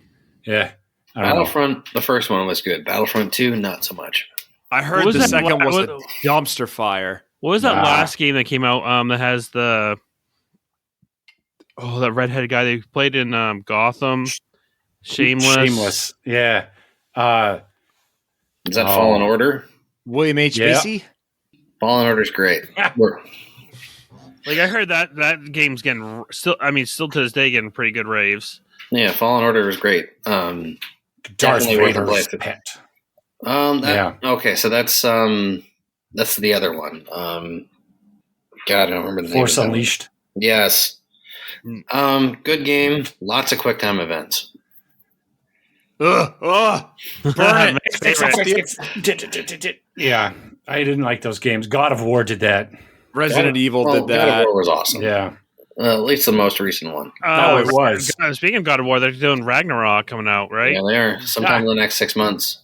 yeah. Battlefront, the first one was good. Battlefront 2, not so much. I heard the second was a dumpster fire. What was that last game that came out that has that redheaded guy they played in Gotham? Shameless. Yeah. Is that Fallen Order? William H. Macy? Fallen Order's great. Like I heard that game's getting still to this day getting pretty good raves. Yeah, Fallen Order was great. Darth Definitely worth a Vader's play. pet. Okay, so that's the other one. God, I don't remember the name. Force Unleashed. Yes. Good game. Lots of quick time events. Burn it. Yeah, I didn't like those games. God of War did that. Resident Evil did God of that. War was awesome. Yeah. At least the most recent one. It was. Speaking of God of War, they're doing Ragnarok coming out, right? Yeah, they are. Sometime in the next 6 months.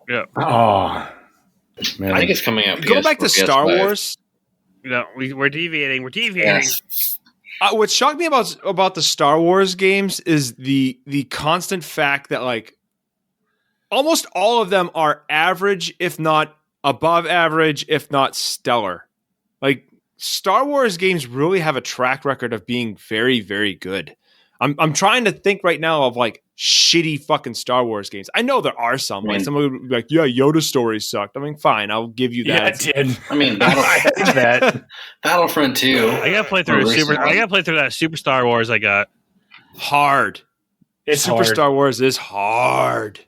Yeah. Oh, man. I think it's coming out. Go back to Star PS5. Wars. No, we're deviating. We're deviating. Yes. What shocked me about the Star Wars games is the constant fact that like almost all of them are average, if not above average, if not stellar. Like Star Wars games really have a track record of being very, very good. I'm trying to think right now of like shitty fucking Star Wars games. I know there are some. Like someone would be like, yeah, Yoda's story sucked. I mean, fine, I'll give you that. Yeah, it did. I mean, Battlefront 2. I gotta play through that Super Star Wars. I got Hard. It's Super hard. Star Wars is hard.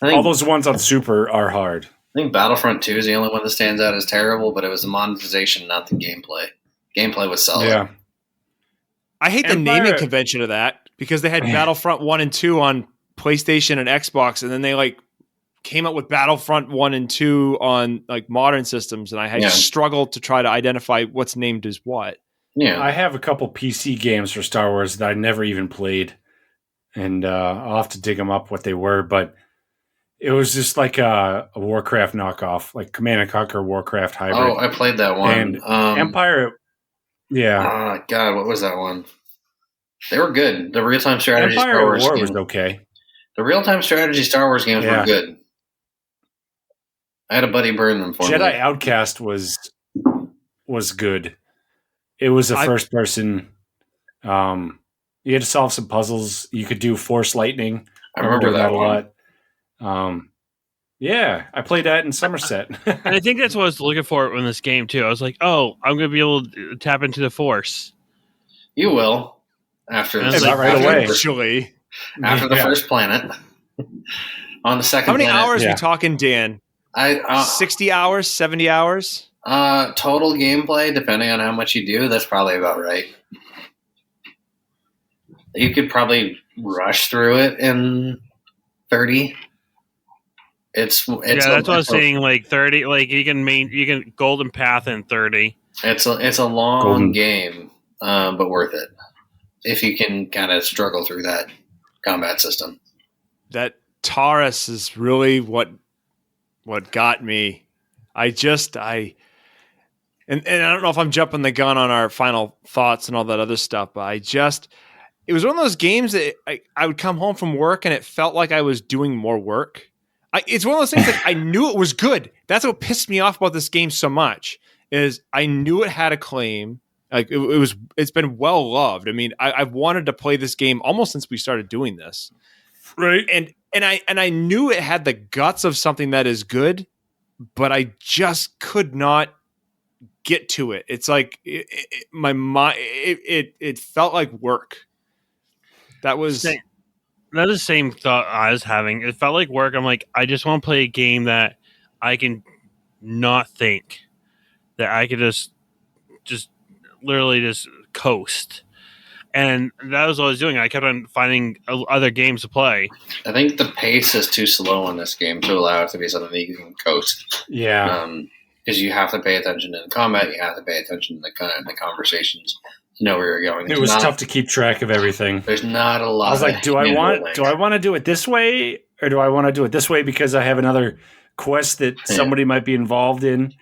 All those ones on Super are hard. I think Battlefront 2 is the only one that stands out as terrible, but it was the monetization, not the gameplay. Gameplay was solid. Yeah. I hate the naming convention of that because they had Battlefront 1 and 2 on PlayStation and Xbox, and then they like came up with Battlefront 1 and 2 on like modern systems, and I had struggled to try to identify what's named as what. Yeah. I have a couple PC games for Star Wars that I never even played, and I'll have to dig them up what they were, but it was just like a Warcraft knockoff, like Command & Conquer Warcraft hybrid. Oh, I played that one. And Empire... Yeah. God, what was that one? They were good. The real-time strategy Empire Star Wars War games. was okay. The real-time strategy Star Wars games were good. I had a buddy burn them for me. Jedi Outcast was good. It was a first person. You had to solve some puzzles. You could do Force Lightning. I remember that a one. lot. Yeah, I played that in Somerset. And I think that's what I was looking for in this game too. I was like, oh, I'm going to be able to tap into the Force. You will after That's not right away. Actually, after the first planet. On the second. How many planet, hours are we talking, Dan? 60 hours, 70 hours. Total gameplay, depending on how much you do, that's probably about right. You could probably rush through it in 30. It's that's what I was saying. Like 30, like you can golden path in 30. It's a long game, but worth it if you can kind of struggle through that combat system. That Taurus is really what got me. And I don't know if I'm jumping the gun on our final thoughts and all that other stuff, but it was one of those games that I would come home from work and it felt like I was doing more work. It's one of those things that I knew it was good. That's what pissed me off about this game so much is I knew it had a claim. Like it's been well loved. I mean, I've wanted to play this game almost since we started doing this. Right. And I knew it had the guts of something that is good, but I just could not get to it. It's like my mind. It felt like work. That was the same thought I was having. It felt like work. I'm like, I just want to play a game that I can not think, that I could just literally just coast. And that was what I was doing. I kept on finding other games to play. I think the pace is too slow in this game to allow it to be something that you can coast. Yeah. Because you have to pay attention in combat. You have to pay attention in the conversations to know where you're going. It was tough to keep track of everything. There's not a lot. I was like, do I want to do it this way, or do I want to do it this way because I have another quest that somebody might be involved in?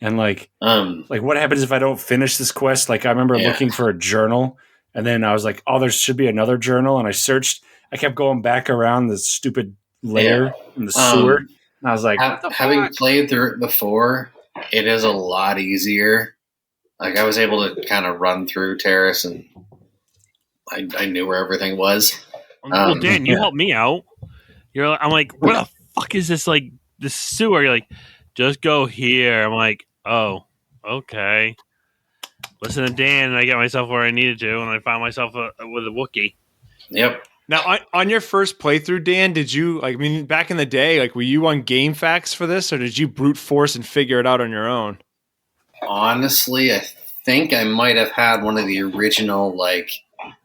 And like what happens if I don't finish this quest? Like I remember looking for a journal, and then I was like, oh, there should be another journal, and I searched. I kept going back around the stupid layer in the sewer, and I was like, having played through it before, it is a lot easier. Like I was able to kind of run through Terrace, and I knew where everything was. Well, Dan, you helped me out. I'm like, what the fuck is this? Like this sewer? You're like, just go here. I'm like, oh, Okay. Listen to Dan, and I get myself where I needed to, and I found myself with a Wookiee. Yep. Now, on your first playthrough, Dan, did you back in the day, were you on GameFAQs for this, or did you brute force and figure it out on your own? Honestly, I think I might have had one of the original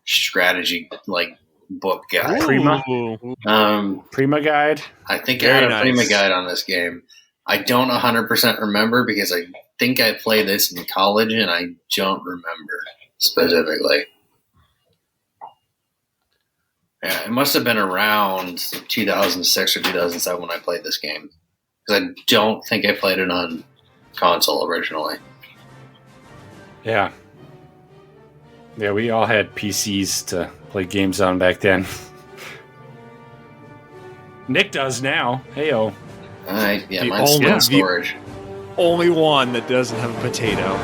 strategy book guides. Prima? Prima guide. I think Very I had a nice. Prima guide on this game. I don't 100% remember because I think I played this in college and I don't remember specifically. Yeah, it must have been around 2006 or 2007 when I played this game. Because I don't think I played it on console originally. Yeah. Yeah, we all had PCs to play games on back then. Nick does now. Heyo. Yeah, The mine's still in storage. Only one that doesn't have a potato.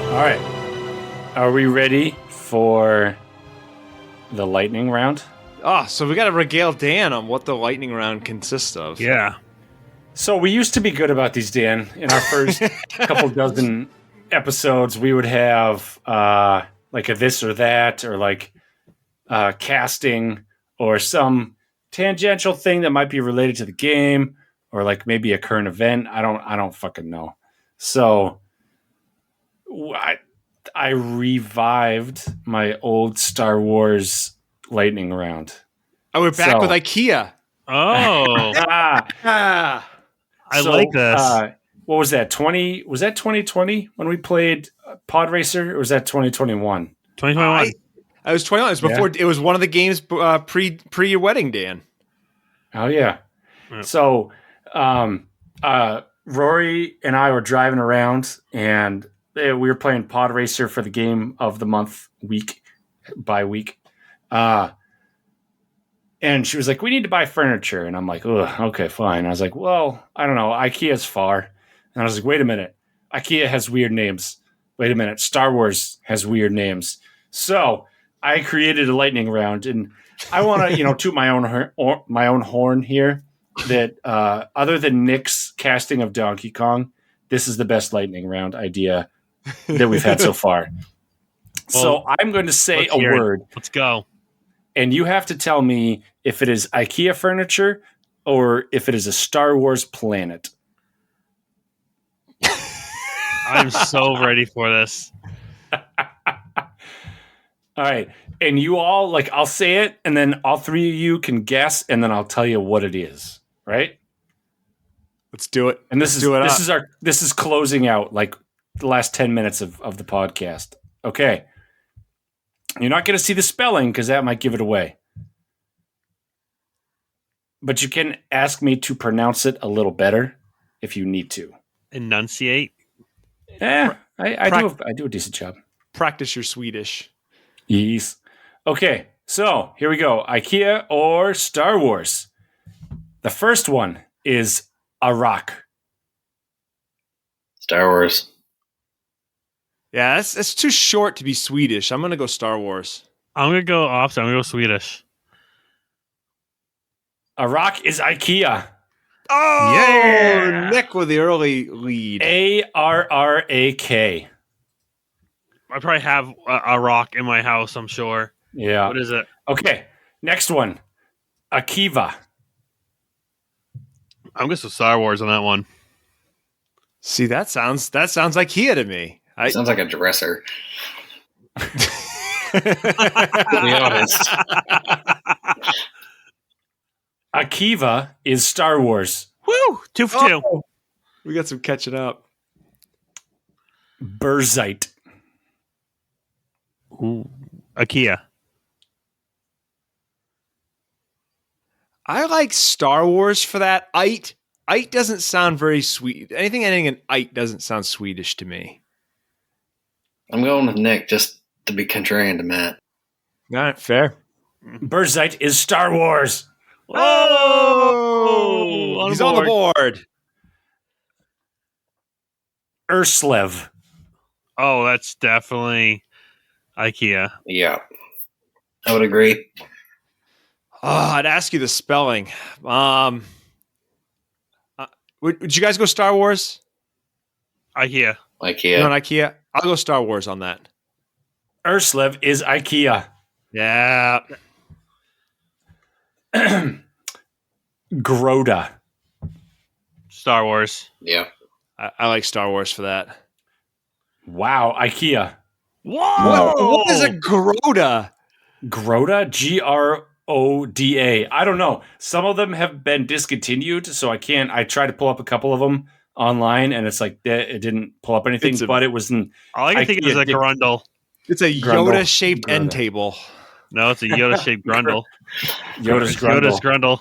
All right. Are we ready for the lightning round? So we got to regale Dan on what the lightning round consists of. Yeah. So we used to be good about these, Dan. In our first couple dozen episodes, we would have a this or that, or casting, or some tangential thing that might be related to the game, or maybe a current event. I don't fucking know. So I revived my old Star Wars lightning round. Oh, we're back with IKEA. Oh. I like this. What was that? Was that 2020 when we played Pod Racer, or was that 2021? 2021. I was 21. It was before. It was one of the games pre your wedding, Dan. Oh yeah. Yep. So, Rory and I were driving around, and we were playing Pod Racer for the game of the month, week by week. And she was like, "We need to buy furniture," and I'm like, "Ugh, okay, fine." I was like, "Well, I don't know. IKEA's far," and I was like, "Wait a minute. IKEA has weird names. Wait a minute. Star Wars has weird names." So I created a lightning round, and I want to, toot my own horn here. That other than Nick's casting of Donkey Kong, this is the best lightning round idea that we've had so far. Well, so I'm going to say a word. Let's go. And you have to tell me if it is IKEA furniture or if it is a Star Wars planet. I'm so ready for this. All right. And you all, I'll say it, and then all three of you can guess, and then I'll tell you what it is. Right? Let's do it. And this is closing out the last 10 minutes of the podcast. Okay. You're not going to see the spelling because that might give it away. But you can ask me to pronounce it a little better if you need to. Enunciate. I do a decent job. Practice your Swedish. Yes. Okay, so here we go. IKEA or Star Wars? The first one is a rock. Star Wars. Yeah, that's too short to be Swedish. I'm going to go Star Wars. I'm going to go opposite. I'm going to go Swedish. A rock is IKEA. Oh, yeah! Nick with the early lead. ARRAK. I probably have a rock in my house, I'm sure. Yeah. What is it? Okay, next one. Akiva. I'm going to Star Wars on that one. See, that sounds IKEA to me. Sounds like a dresser. To be honest. Akiva is Star Wars. Woo! 2 for 2. We got some catching up. Burzite. Ooh. IKEA. I like Star Wars for that. Ite doesn't sound very sweet. Anything ending in Ite doesn't sound Swedish to me. I'm going with Nick just to be contrarian to Matt. All right, fair. Burzite is Star Wars. Oh, he's on the board. Urslev. Oh, that's definitely IKEA. Yeah, I would agree. Oh, I'd ask you the spelling. Would you guys go Star Wars? IKEA. IKEA. No, IKEA. I'll go Star Wars on that. Urslev is IKEA. Yeah. Groda. Star Wars. Yeah. I like Star Wars for that. Wow, IKEA. Whoa! What is a Groda? Groda? Groda. I don't know. Some of them have been discontinued, so I can't. I tried to pull up a couple of them online, and it's like it didn't pull up anything, but it was an. All I can think of is a Grundle. It's a Yoda-shaped end table. No, it's a Yoda-shaped Grundle. Yoda's Grundle. Yoda's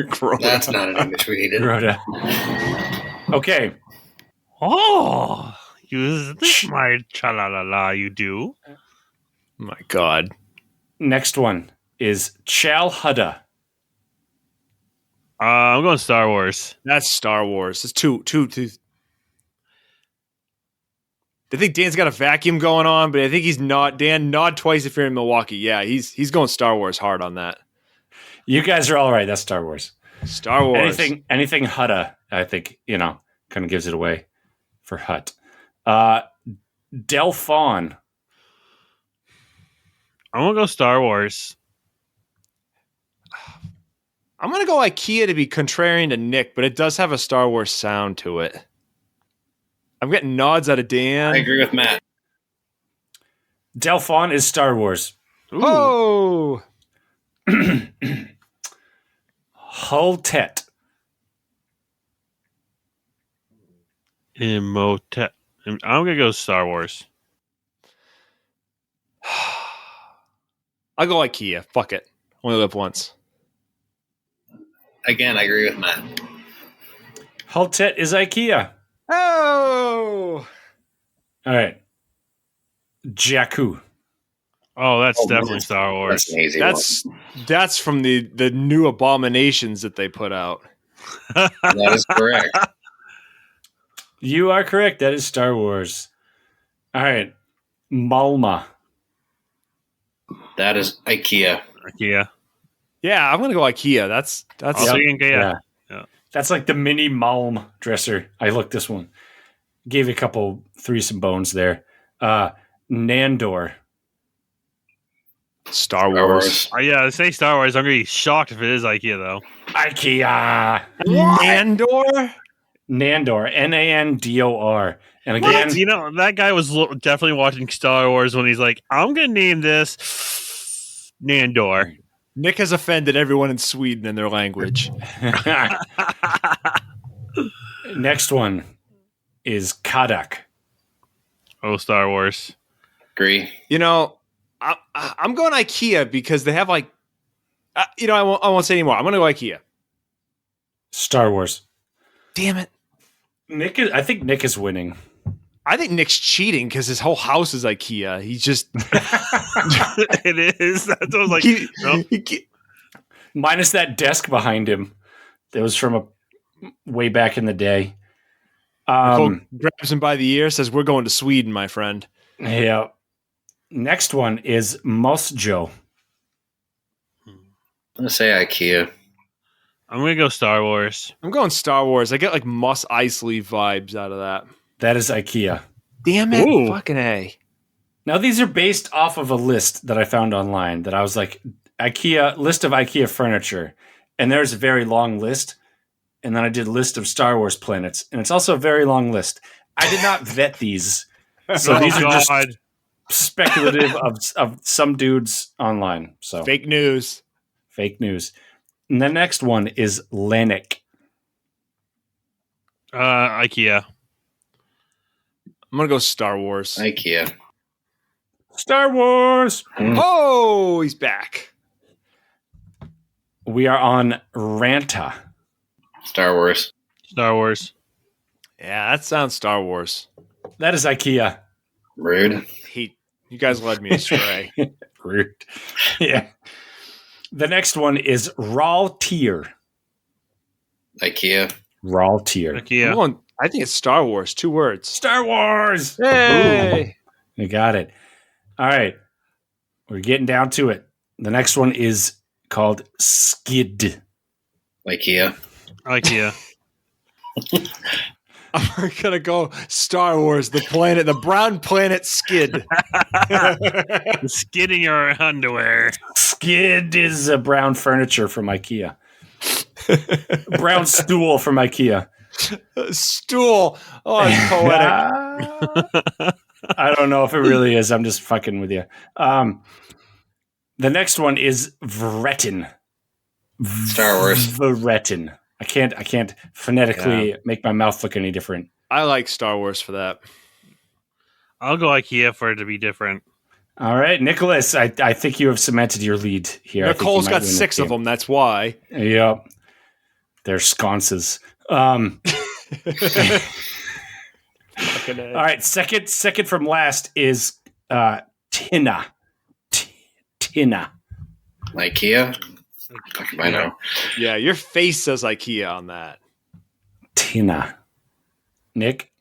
Grundle. That's not an English we needed. Groda. Okay. Oh, use this, my cha-la-la-la, you do. Oh my God. Next one is Chalhudda. I'm going Star Wars. That's Star Wars. It's two. I think Dan's got a vacuum going on, but I think he's not. Dan, nod twice if you're in Milwaukee. Yeah, he's going Star Wars hard on that. You guys are all right. That's Star Wars. Star Wars. Anything Hutta, I think, kind of gives it away for Hut. Delphon. I'm going to go Star Wars. I'm going to go IKEA to be contrarian to Nick, but it does have a Star Wars sound to it. I'm getting nods out of Dan. I agree with Matt. Delphon is Star Wars. Ooh. Oh! Hultet. Imhotep. I'm going to go Star Wars. I'll go IKEA. Fuck it. Only live once. Again, I agree with Matt. Hultet is IKEA. Oh! All right. Jakku. Oh, that's definitely Star Wars. That's an easy That's from the new abominations that they put out. one. That is correct. You are correct. That is Star Wars. All right. Malma. That is IKEA. IKEA. Yeah, I'm going to go IKEA. That's Also, yeah. That's like the mini Malm dresser. I looked this one. Gave you a couple threesome bones there. Nandor. Star Wars. Oh, yeah, say Star Wars. I'm going to be shocked if it is IKEA, though. IKEA. Nandor? Nandor. Nandor. And again, You know, that guy was definitely watching Star Wars when he's like, I'm going to name this Nandor. Nick has offended everyone in Sweden in their language. next one is Kadak. Oh, Star Wars. Agree. You know, I'm going IKEA because they have like, I won't say anymore. I'm going to go IKEA. Star Wars. Damn it. I think Nick is winning. I think Nick's cheating because his whole house is IKEA. He's just It is. That's what I was like. Nope. Minus that desk behind him. That was from way back in the day. Nicole grabs him by the ear, says, "We're going to Sweden, my friend." Yeah. Next one is Mosjo. I'm going to say IKEA. I'm going to go Star Wars. I'm going Star Wars. I get like Mos Eisley vibes out of that. That is IKEA. Damn it. Ooh. Fucking A. Now, these are based off of a list that I found online that I was like, list of IKEA furniture. And there's a very long list. And then I did a list of Star Wars planets. And it's also a very long list. I did not vet these. So these are just speculative of some dudes online. So Fake news. Fake news. And the next one is Lanik. IKEA. I'm going to go Star Wars. IKEA. Star Wars. Oh, he's back. We are on Ranta. Star Wars. Star Wars. Yeah, that sounds Star Wars. That is IKEA. Rude. You guys led me astray. Rude. Yeah. The next one is raw tier. IKEA. Raw tier. IKEA. I think it's Star Wars. 2 words. Star Wars. Hey! You got it. All right. We're getting down to it. The next one is called Skid. IKEA. IKEA. I'm gonna go Star Wars. The brown planet Skid. Skid in your underwear. Skid is a brown furniture from IKEA. Brown stool from IKEA. Stool. Oh, it's poetic. I don't know if it really is. I'm just fucking with you. The next one is Vretten. Star Wars. Vretten. I can't phonetically make my mouth look any different. I like Star Wars for that. I'll go IKEA for it to be different. All right, Nicholas, I think you have cemented your lead here. Nicole's got 6 of them. That's why. Yep. They're sconces. All right, second from last is Tina. Tina. IKEA. I know. Yeah, your face says IKEA on that. Tina. Nick?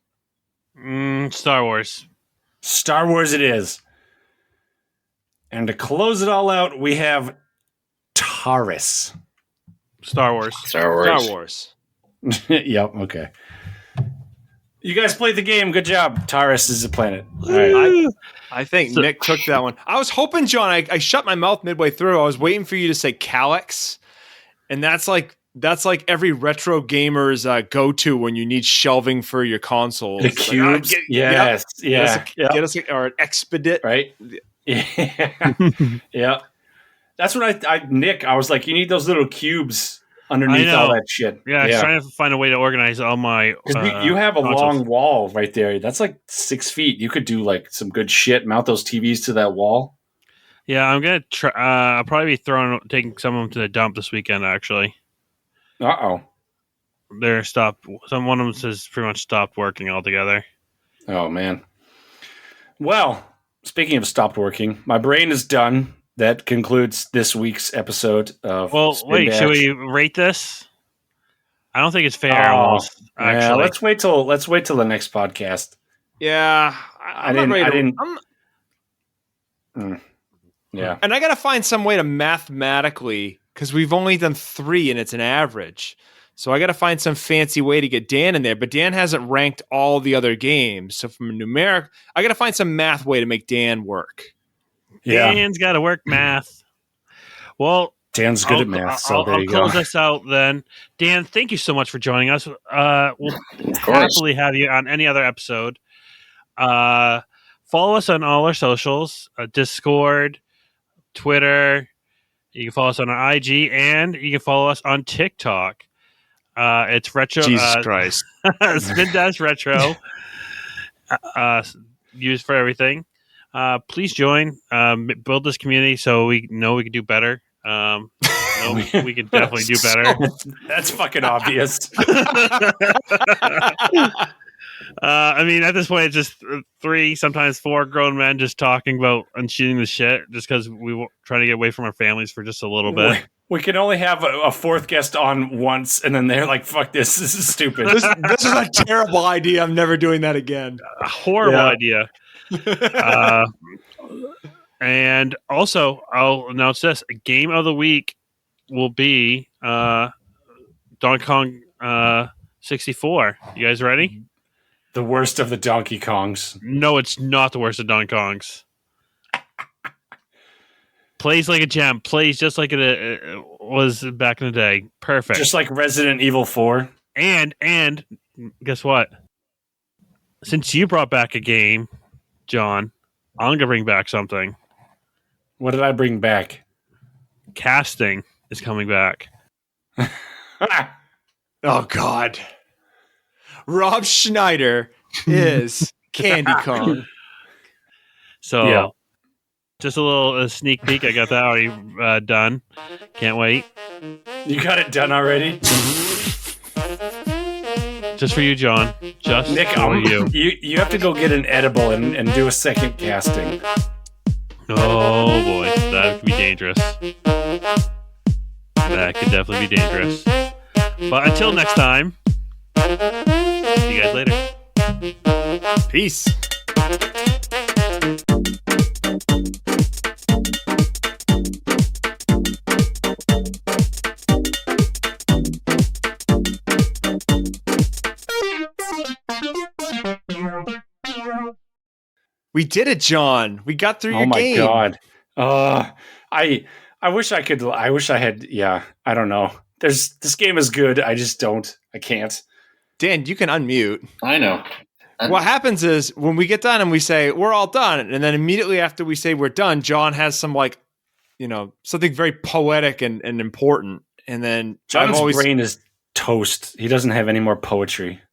Star Wars. Star Wars it is. And to close it all out, we have Taurus. Star Wars. Star Wars. Star Wars. Yep, okay. You guys played the game. Good job. Taurus is a planet. All right. I think Nick took that one. I was hoping, John, I shut my mouth midway through. I was waiting for you to say Calyx. And that's like every retro gamer's go-to when you need shelving for your consoles. The cubes. Yes. Get us or an Expedit. Right? Yeah. Yeah. That's what Nick, I was like, you need those little cubes underneath all that shit. Yeah, I was trying to find a way to organize all my. Because you have a long wall right there. That's like 6 feet. You could do like some good shit. Mount those TVs to that wall. Yeah, I'm gonna try. I'll probably be taking some of them to the dump this weekend. Actually, Some one of them has pretty much stopped working altogether. Oh man. Well, speaking of stopped working, my brain is done. That concludes this week's episode of. Well, wait, Spindash. should we rate this? I don't think it's fair. Almost, actually. Yeah, let's wait till the next podcast. Yeah, I didn't. Yeah, and I got to find some way to mathematically, because we've only done 3 and it's an average. So I got to find some fancy way to get Dan in there. But Dan hasn't ranked all the other games. So from a numeric, I got to find some math way to make Dan work. yeah. Dan's got to work math. Well, Dan's good at math, so there I'll you go. close us out then. Dan, thank you so much for joining us. We'll happily have you on any other episode. Follow us on all our socials, Discord, Twitter. You can follow us on our IG, and you can follow us on TikTok. It's retro. Jesus Christ. Spindash retro. Used for everything. Please join. Build this community so we know we can do better. We can definitely do better. That's fucking obvious. I mean, at this point, it's just 3, sometimes 4 grown men just talking about and shooting the shit just because we were trying to get away from our families for just a little bit. We can only have a 4th guest on once, and then they're like, fuck this. This is stupid. This is a terrible idea. I'm never doing that again. A horrible idea. And also, I'll announce this. A game of the week will be Donkey Kong 64. You guys ready? The worst of the Donkey Kongs. No, it's not the worst of Donkey Kongs. Plays like a gem. Plays just like it was back in the day. Perfect. Just like Resident Evil 4. And guess what? Since you brought back a game, John, I'm going to bring back something. What did I bring back? Casting is coming back. Oh, God. Rob Schneider is Candy Kong. So, just a little sneak peek. I got that already done. Can't wait. You got it done already? Just for you, John. Just Nick, for you. you have to go get an edible and do a second casting. Oh boy, that could be dangerous. That could definitely be dangerous. But until next time, see you guys later. Peace. We did it, John. We got through your game. Oh my god. I wish I could. I wish I had. Yeah, I don't know. This game is good. I just don't. I can't. Dan, you can unmute. I know. What happens is when we get done and we say we're all done, and then immediately after we say we're done, John has some something very poetic and important, and then John's brain is toast. He doesn't have any more poetry.